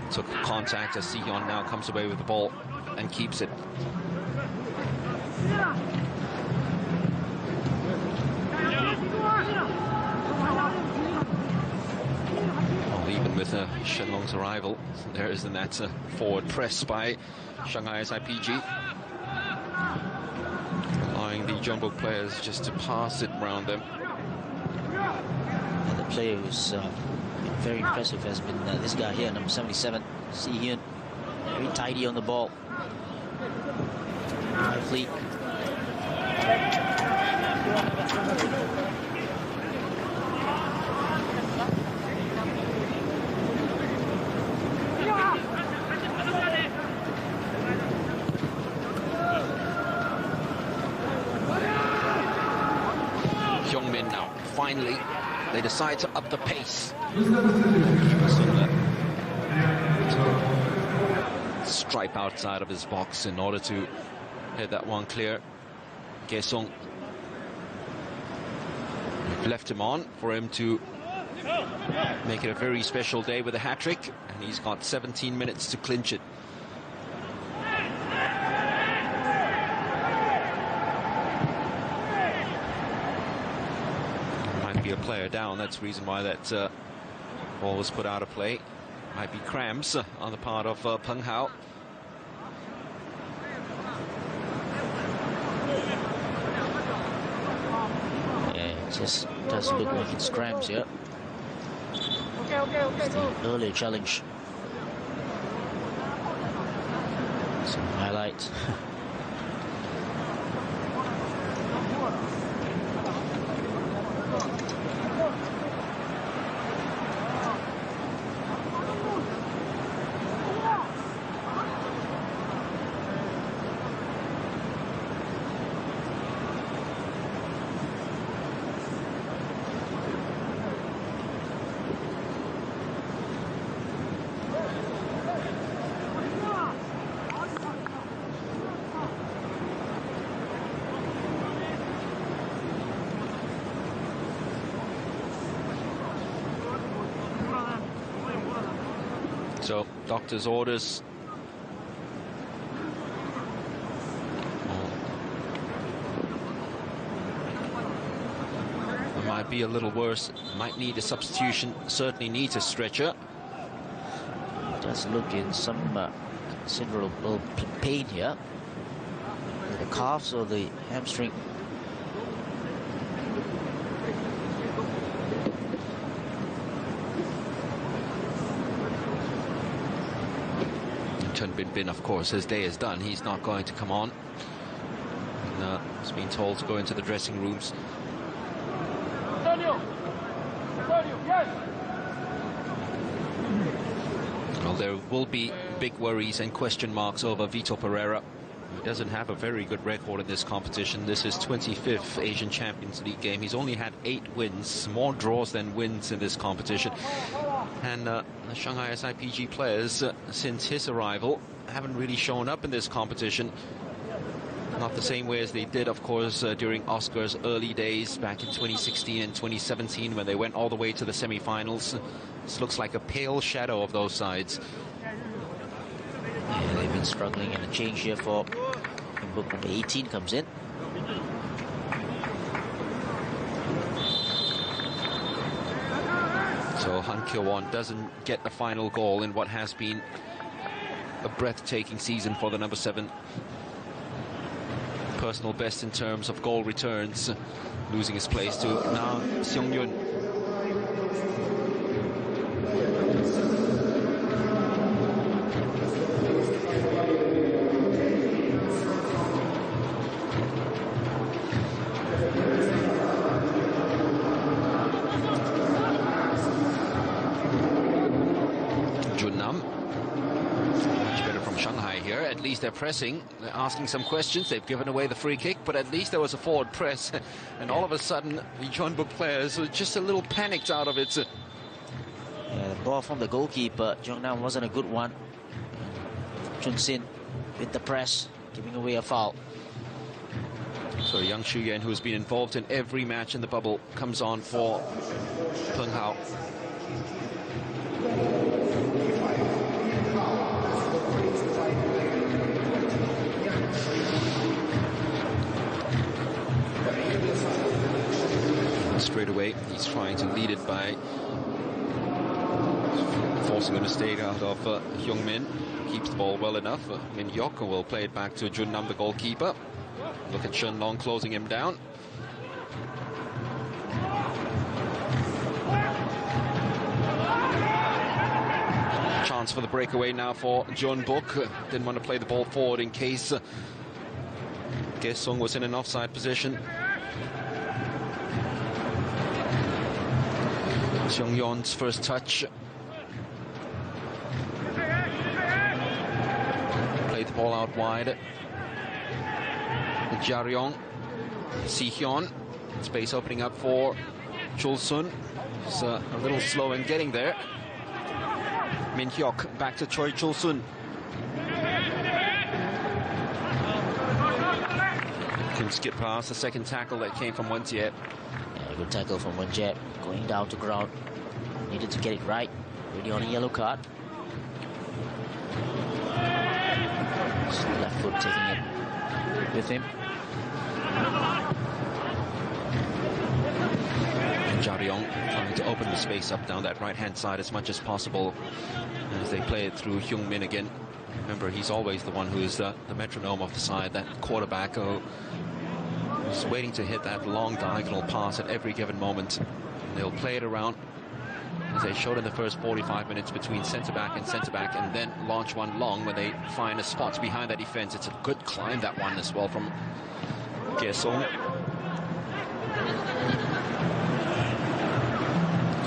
took contact as Si-hyun now comes away with the ball and keeps it. Well, even with Shenlong's arrival, there isn't that forward press by Shanghai SIPG, allowing the Jeonbuk players just to pass it around them. And the player who's been very impressive has been this guy here, number 77, Si-hyun. Very tidy on the ball. Lively. Hyungmin now, finally, they decide to up the pace. Stripe outside of his box in order to hit that one clear. Gesung left him on for him to make it a very special day with a hat-trick, and he's got 17 minutes to clinch it. Might be a player down, that's the reason why that ball was put out of play. Might be cramps on the part of Peng Hao. Just doesn't look like it's cramps here. The earlier challenge. Some highlights. So, doctor's orders. It might be a little worse. Might need a substitution. Certainly needs a stretcher. Does look in some considerable pain here. The calves or the hamstring. Jeonbuk, of course, his day is done. He's not going to come on. And, he's been told to go into the dressing rooms. Well, there will be big worries and question marks over Vitor Pereira. He doesn't have a very good record in this competition. This is 25th Asian Champions League game. He's only had 8 wins, more draws than wins in this competition. And the Shanghai SIPG players, since his arrival, haven't really shown up in this competition. Not the same way as they did, of course, during Oscar's early days back in 2016 and 2017 when they went all the way to the semi-finals. This looks like a pale shadow of those sides. Yeah, they've been struggling, and a change here for Jeonbuk. Number 18 comes in. So Han Kyo-won doesn't get the final goal in what has been a breathtaking season for the number 7. Personal best in terms of goal returns, losing his place to Na Seong-yun. At least they're pressing, they're asking some questions. They've given away the free kick, but at least there was a forward press. And all of a sudden, the Jeonbuk players were just a little panicked out of it. Yeah, the ball from the goalkeeper, Jeongnam, wasn't a good one. Chun Sin with the press, giving away a foul. So young Xu Yan, who's been involved in every match in the bubble, comes on for Peng Hao. Straight away, he's trying to lead it by forcing a mistake out of Hyung Min. Keeps the ball well enough. Min Hyok will play it back to Jun Nam, the goalkeeper. Look at Shen Long closing him down. Chance for the breakaway now for Jeonbuk. Didn't want to play the ball forward in case Sung was in an offside position. Seong-yeon's first touch. Played the ball out wide. Jaryong, Si-hyun. Space opening up for Chul-sun. He's a little slow in getting there. Min Hyok back to Choi Chul-sun. Can skip past the second tackle that came from Won Jie. Yeah, good tackle from Won Jie. Going down to ground. Needed to get it right. Already on a yellow card. Just left foot taking it with him. Jaryong trying to open the space up down that right-hand side as much as possible as they play it through Hyung Min again. Remember, he's always the one who is the metronome of the side, that quarterback who Just waiting to hit that long diagonal pass at every given moment. They'll play it around, as they showed in the first 45 minutes, between centre-back, and then launch one long when they find a spot behind that defence. It's a good climb, that one as well, from Gesong.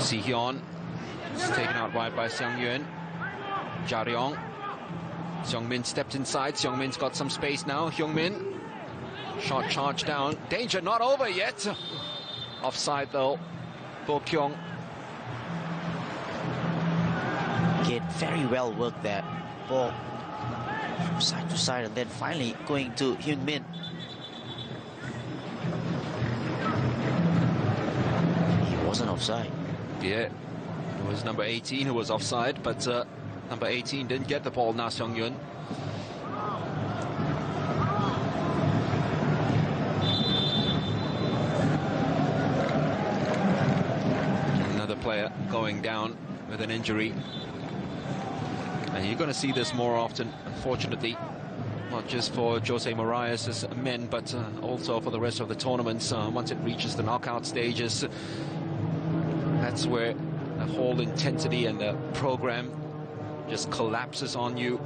Si Hyun is taken out wide by Seung Yuen. Ja Ryong. Seung Min stepped inside. Seung Min's got some space now. Hyung Min. Shot charged down. Danger not over yet. Offside though. Bo Kyung. Again, very well worked there. Ball from side to side, and then finally going to Hyung Min. He wasn't offside. Yeah, it was number 18 who was offside, but number 18 didn't get the ball. Na Seung Yun. Another player going down with an injury. And you're going to see this more often, unfortunately, not just for Jose Marias' men, but also for the rest of the tournaments. Once it reaches the knockout stages, that's where the whole intensity and the program just collapses on you,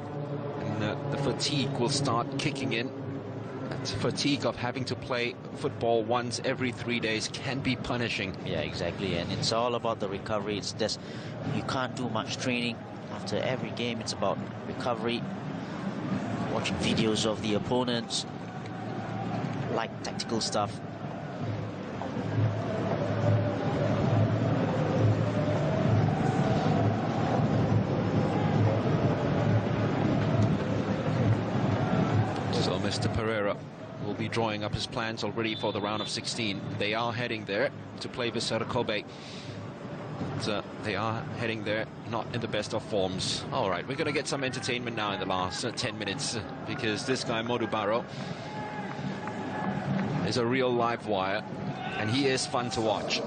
and the fatigue will start kicking in. That fatigue of having to play football once every 3 days can be punishing. Yeah, exactly, and it's all about the recovery. It's just, you can't do much training. After every game, it's about recovery, watching videos of the opponents, like tactical stuff. So Mr. Pereira will be drawing up his plans already for the round of 16. They are heading there to play Vissara Kobe. So they are heading there, not in the best of forms. All right, we're going to get some entertainment now in the last 10 minutes, because this guy, Modu Barrow, is a real live wire, and he is fun to watch.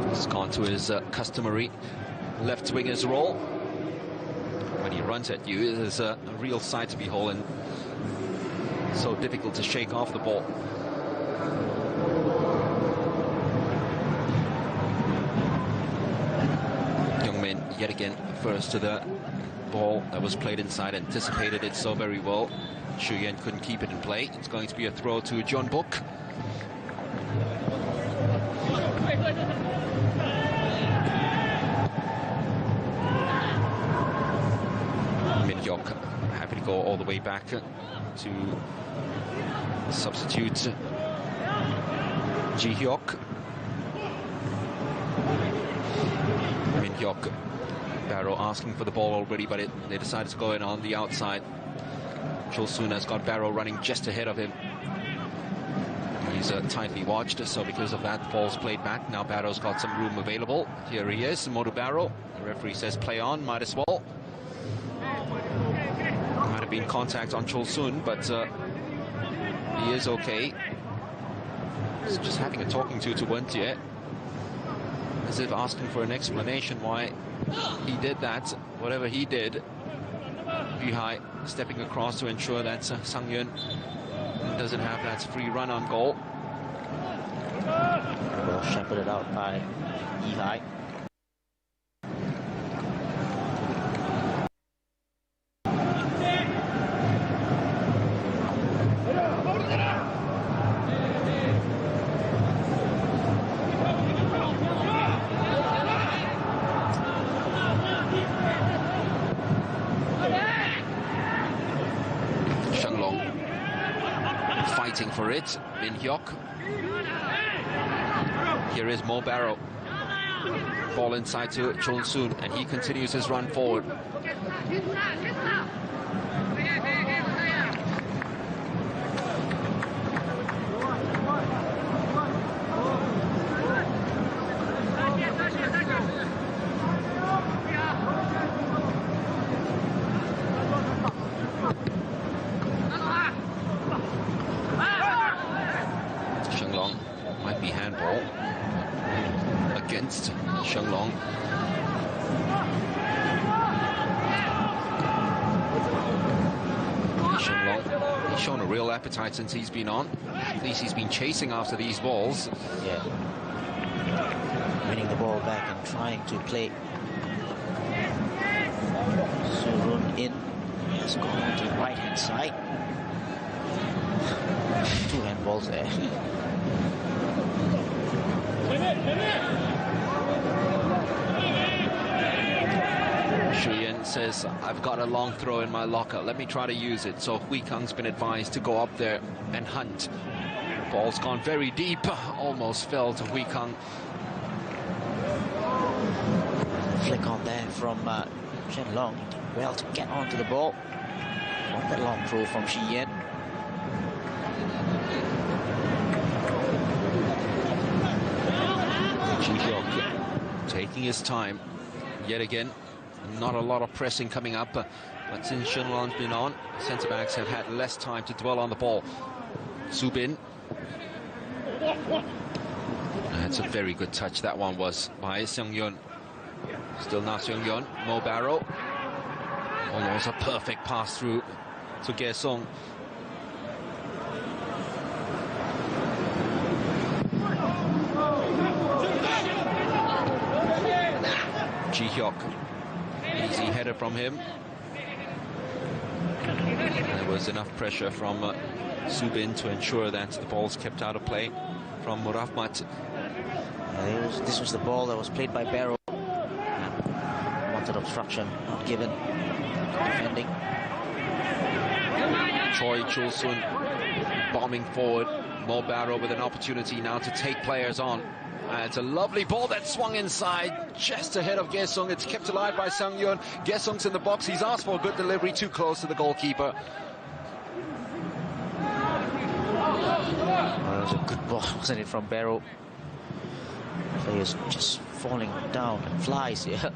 He's gone to his customary left winger's role. When he runs at you, it is a real sight to behold, and so difficult to shake off the ball. Hyung Min yet again first to the ball that was played inside, anticipated it so very well. Shu Yen couldn't keep it in play. It's going to be a throw to Jeonbuk. Happy to go all the way back to substitute Ji Hyok. Min Hyok. Barrow asking for the ball already, but they decided to go in on the outside. Chul Soon has got Barrow running just ahead of him. He's tightly watched, so because of that, the ball's played back. Now Barrow's got some room available. Here he is, Modu Barrow. The referee says play on, might as well. Might have been contact on Chul Soon, but he is okay. He's just having a talking to Wen Tie, as if asking for an explanation why he did that. Whatever he did, Yu Hai stepping across to ensure that Sang Yun doesn't have that free run on goal. Well shepherded out by Yu Hai. For it, Min Hyok. Here is Mo Barrow. Ball inside to Chul Soon, and he continues his run forward. against Shenglong. Shenglong, he's shown a real appetite since he's been on. At least he's been chasing after these balls. Yeah. Winning the ball back and trying to play. Surun in. He's gone to the right-hand side. 2 handballs there. Shuyan says, I've got a long throw in my locker. Let me try to use it. So Hui Kang's been advised to go up there and hunt. Ball's gone very deep. Almost fell to Hui Kang. Flick on there from Chen Long. He did well to get onto the ball. Not that long throw from Shi Yan. Ji Hyuk taking his time. Yet again, not a lot of pressing coming up. But since Shen Long's been on, centre-backs have had less time to dwell on the ball. Su Bin. That's a very good touch, that one was, by Seung Yun. Still now Seung Yun. Mo Barrow. Almost a perfect pass through to Ge Sung. Ji Hyuk. Easy header from him. There was enough pressure from Su Bin to ensure that the ball's kept out of play from Murahmat. This was the ball that was played by Barrow. Wanted obstruction, not given. Defending. Choi Chul-sun bombing forward. Mo Barrow with an opportunity now to take players on. It's a lovely ball that swung inside, just ahead of Ge Sung. It's kept alive by Seung Yun. Ge Sung's in the box. He's asked for a good delivery, too close to the goalkeeper. That was a good ball, wasn't it, from Barrow? Players just falling down and flies here.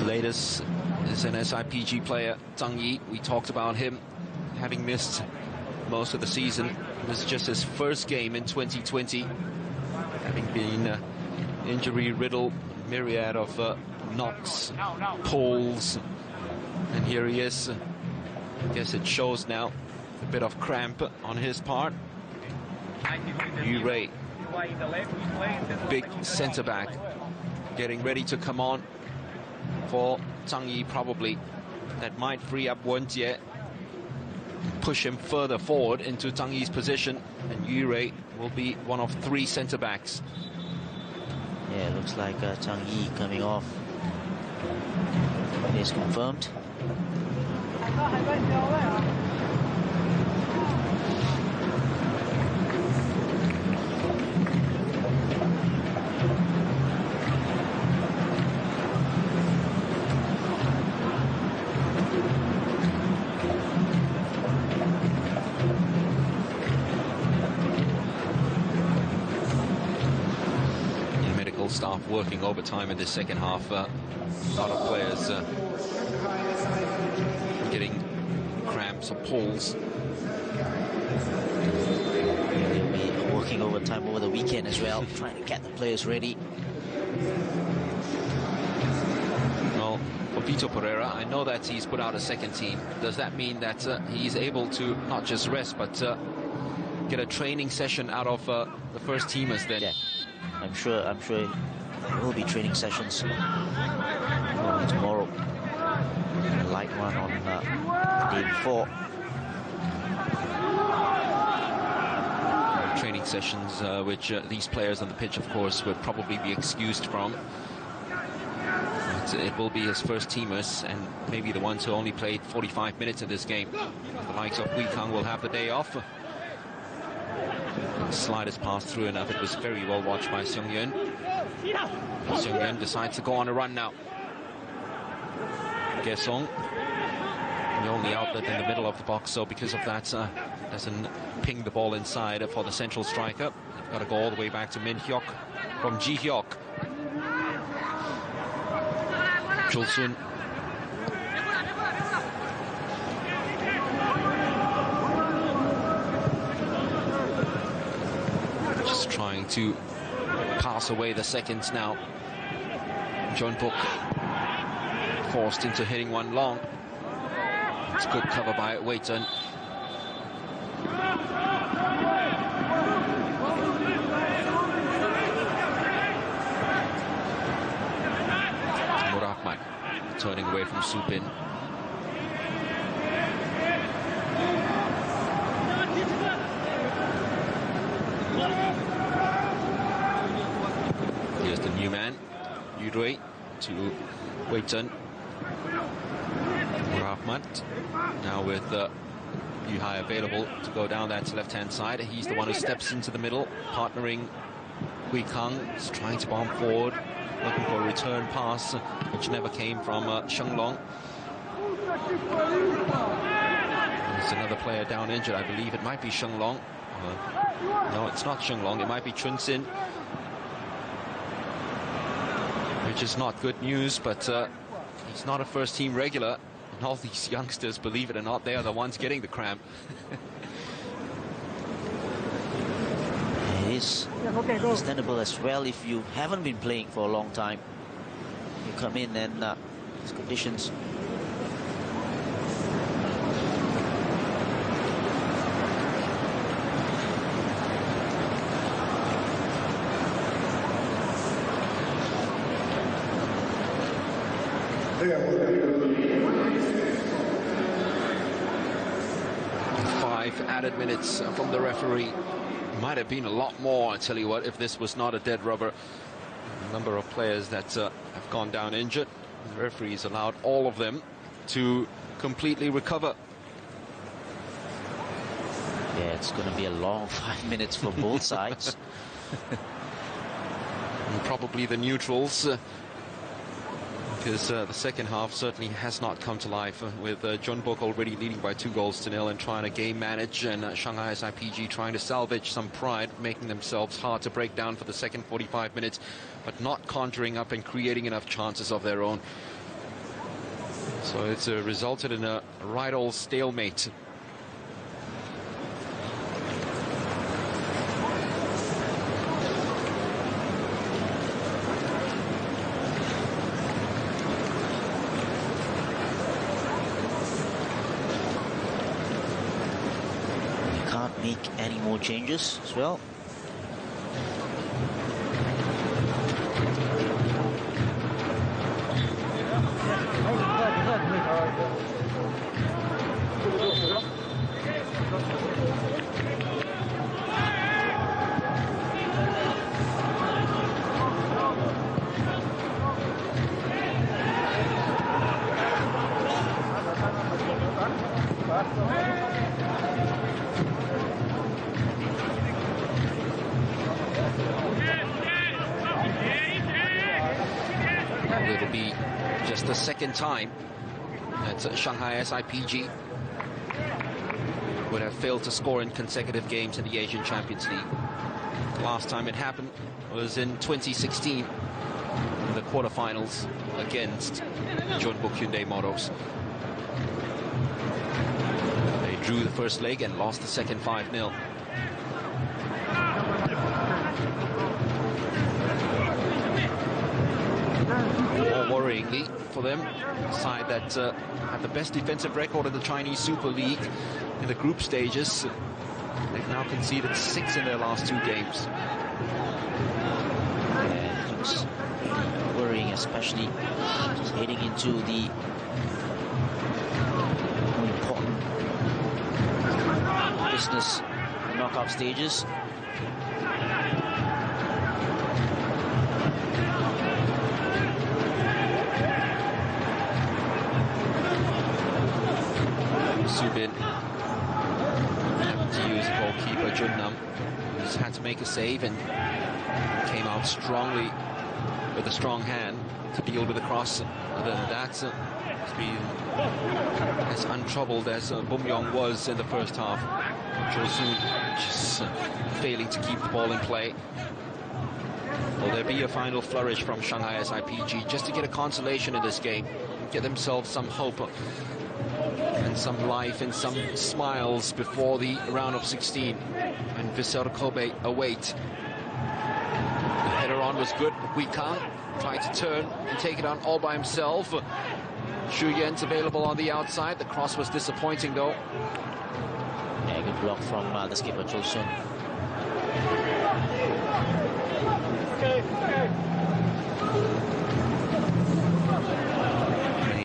Latest is an SIPG player, Zhang Yi. We talked about him having missed most of the season. This is just his first game in 2020, having been injury-riddled, myriad of knocks, pulls, and here he is. I guess it shows now, a bit of cramp on his part. Yu Rei, big centre-back, getting ready to come on for Zhang Yi, probably. That might free up Wen Jie, push him further forward into Zhang Yi's position, and Yu Rei will be one of 3 centre-backs. Yeah, it looks like Zhang Yi coming off. It is confirmed. Staff working overtime in the second half. A lot of players getting cramps or pulls. They'll be working overtime over the weekend as well, trying to get the players ready. Well, for Vitor Pereira, I know that he's put out a second team. Does that mean that he's able to not just rest, but get a training session out of the first teamers then? Yeah. I'm sure there will be training sessions tomorrow. A light one on the day before. Training sessions which these players on the pitch, of course, would probably be excused from. But it will be his first teamers, and maybe the ones who only played 45 minutes in this game. The likes of Hui Kang will have the day off. Sliders passed through enough. It was very well watched by Seung Yun. Seung Yun decides to go on a run now. Ge Sung, the only outlet in the middle of the box, so because of that, doesn't ping the ball inside for the central striker. They've got to go all the way back to Min Hyuk from Ji Hyuk. Chul-sun. Just trying to pass away the seconds now. Jeonbuk forced into hitting one long. It's good cover by Waiton. Murahman turning away from Supin. Here's the new man, Yurui to Waiton. Murahman now with Yuhai available to go down that left-hand side. He's the one who steps into the middle, partnering Hui Kang. He's trying to bomb forward, looking for a return pass, which never came from Sheng Long. There's another player down injured. I believe it might be Sheng Long. No, it's not Sheng Long. It might be Chun Sin, which is not good news, but he's not a first-team regular. And all these youngsters, believe it or not, they are the ones getting the cramp. It is understandable as well if you haven't been playing for a long time. You come in and these conditions. Added minutes from the referee. Might have been a lot more, I tell you what, if this was not a dead rubber. A number of players that have gone down injured. The referees allowed all of them to completely recover. Yeah, it's going to be a long 5 minutes for both sides. And probably the neutrals, because the second half certainly has not come to life, with Jeonbuk already leading by 2-0 and trying to game manage, and Shanghai SIPG trying to salvage some pride, making themselves hard to break down for the second 45 minutes, but not conjuring up and creating enough chances of their own. So it's resulted in a right old stalemate. Make any more changes as well. It'll be just the second time that Shanghai SIPG would have failed to score in consecutive games in the Asian Champions League. Last time it happened was in 2016 in the quarterfinals against Jeonbuk Hyundai Motors. They drew the first leg and lost the second 5-0. More worryingly for them, a side that had the best defensive record in the Chinese Super League in the group stages. They've now conceded 6 in their last 2 games. And it looks worrying, especially heading into the important business knockout stages. Subin to use goalkeeper Junnam, who's had to make a save and came out strongly with a strong hand to deal with the cross. Other than that, it's been as untroubled as Bum Yong was in the first half. Chosun just failing to keep the ball in play. Will there be a final flourish from Shanghai SIPG just to get a consolation in this game, get themselves some hope and some life and some smiles before the round of 16 and Vissel Kobe await The header on was good. Wei Kang tried to turn and take it on all by himself. Xu Yan's available on the outside. The cross was disappointing though. Yeah, good block from the skipper Cho Sun.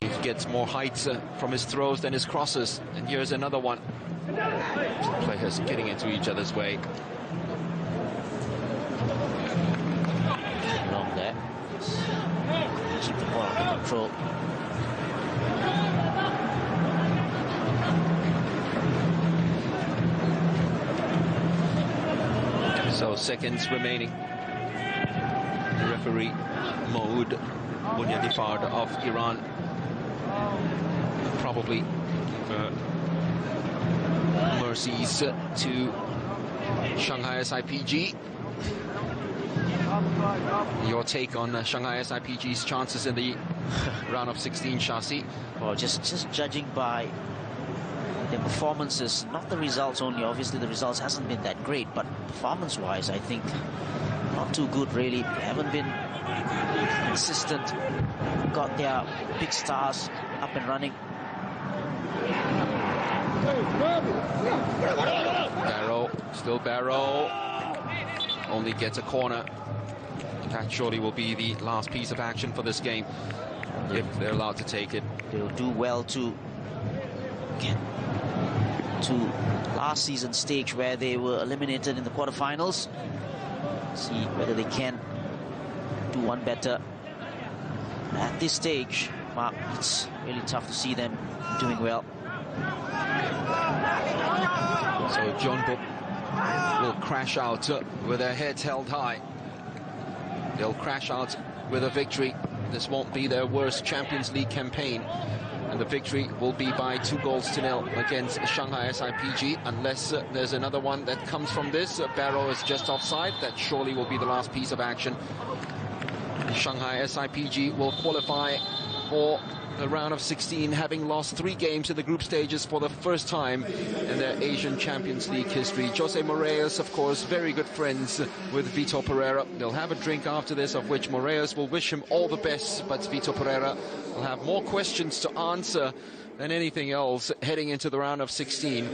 He gets more height from his throws than his crosses. And here's another one. Players getting into each other's way. Long there. Keep the ball under control. So seconds remaining. Referee Maud Bunyadifard of Iran probably mercies to Shanghai SIPG. Your take on Shanghai SIPG's chances in the round of 16, Shasi? Well, just judging by their performances, not the results only. Obviously, the results hasn't been that great, but performance-wise, I think not too good, really. They haven't been consistent. Got their big stars up and running. Barrow, still Barrow. Only gets a corner. That surely will be the last piece of action for this game, if they're allowed to take it. They'll do well to get to last season's stage where they were eliminated in the quarterfinals. See whether they can do one better. At this stage, Mark, it's really tough to see them doing well. So Jeonbuk will crash out with their heads held high. They'll crash out with a victory. This won't be their worst Champions League campaign. And the victory will be by 2-0 against Shanghai SIPG, unless there's another one that comes from this. Barrow is just offside. That surely will be the last piece of action. Shanghai SIPG will qualify for the round of 16, having lost 3 games in the group stages for the first time in their Asian Champions League history. Jose Moraes, of course, very good friends with Vitor Pereira. They'll have a drink after this, of which Moraes will wish him all the best, but Vitor Pereira will have more questions to answer than anything else heading into the round of 16.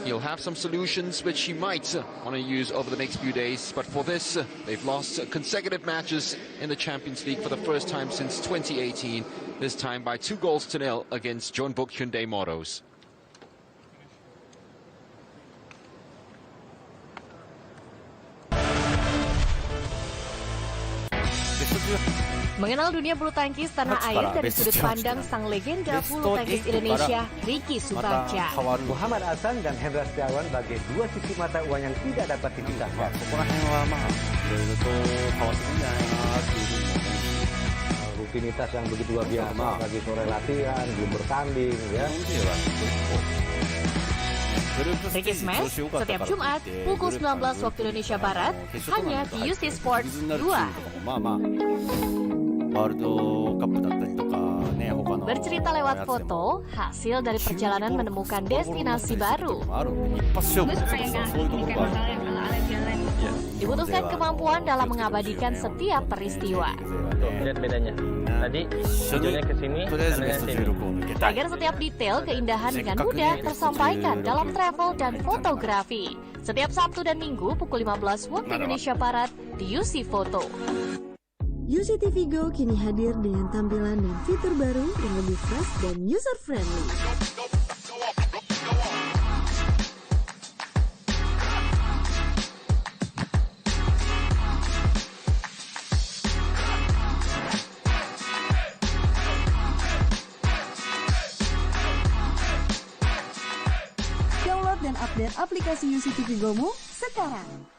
He'll have some solutions which he might want to use over the next few days, but for this, they've lost consecutive matches in the Champions League for the first time since 2018, this time by 2-0 against Jeonbuk Hyundai Motors. Mengenal dunia bulu tangkis tanah air dari sudut pandang sang legenda bulu tangkis Indonesia, Ricky Subarja. Muhammad Hasan dan Hendra Setiawan sebagai dua sisi mata uang yang tidak dapat dipisahkan. Rutinitas yang begitu luar biasa, bagi sore latihan, belum bertanding, ya. Ricky Smash setiap Jumat pukul 19 waktu Indonesia Barat hanya di UC Sports 2. Bercerita lewat foto, hasil dari perjalanan menemukan destinasi baru. Dibutuhkan kemampuan dalam mengabadikan setiap peristiwa. Lihat bedanya. Tadi hijaunya ke sini, kanannya sini. Agar setiap detail keindahan dengan mudah tersampaikan dalam travel dan fotografi. Setiap Sabtu dan Minggu pukul 15 waktu Indonesia Barat di UC Foto. UC TV Go kini hadir dengan tampilan dan fitur baru yang lebih fast dan user-friendly. Download dan update aplikasi UC TV Go-mu sekarang.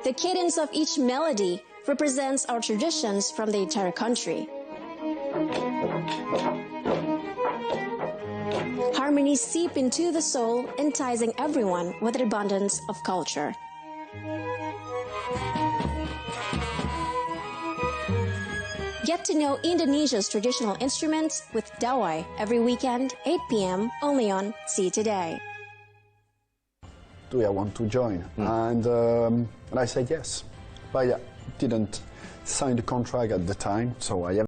The cadence of each melody represents our traditions from the entire country. Harmonies seep into the soul, enticing everyone with an abundance of culture. Get to know Indonesia's traditional instruments with Dawai every weekend, 8 p.m. only on See Today. do I want to join? And I said yes, but I didn't sign the contract at the time, so I have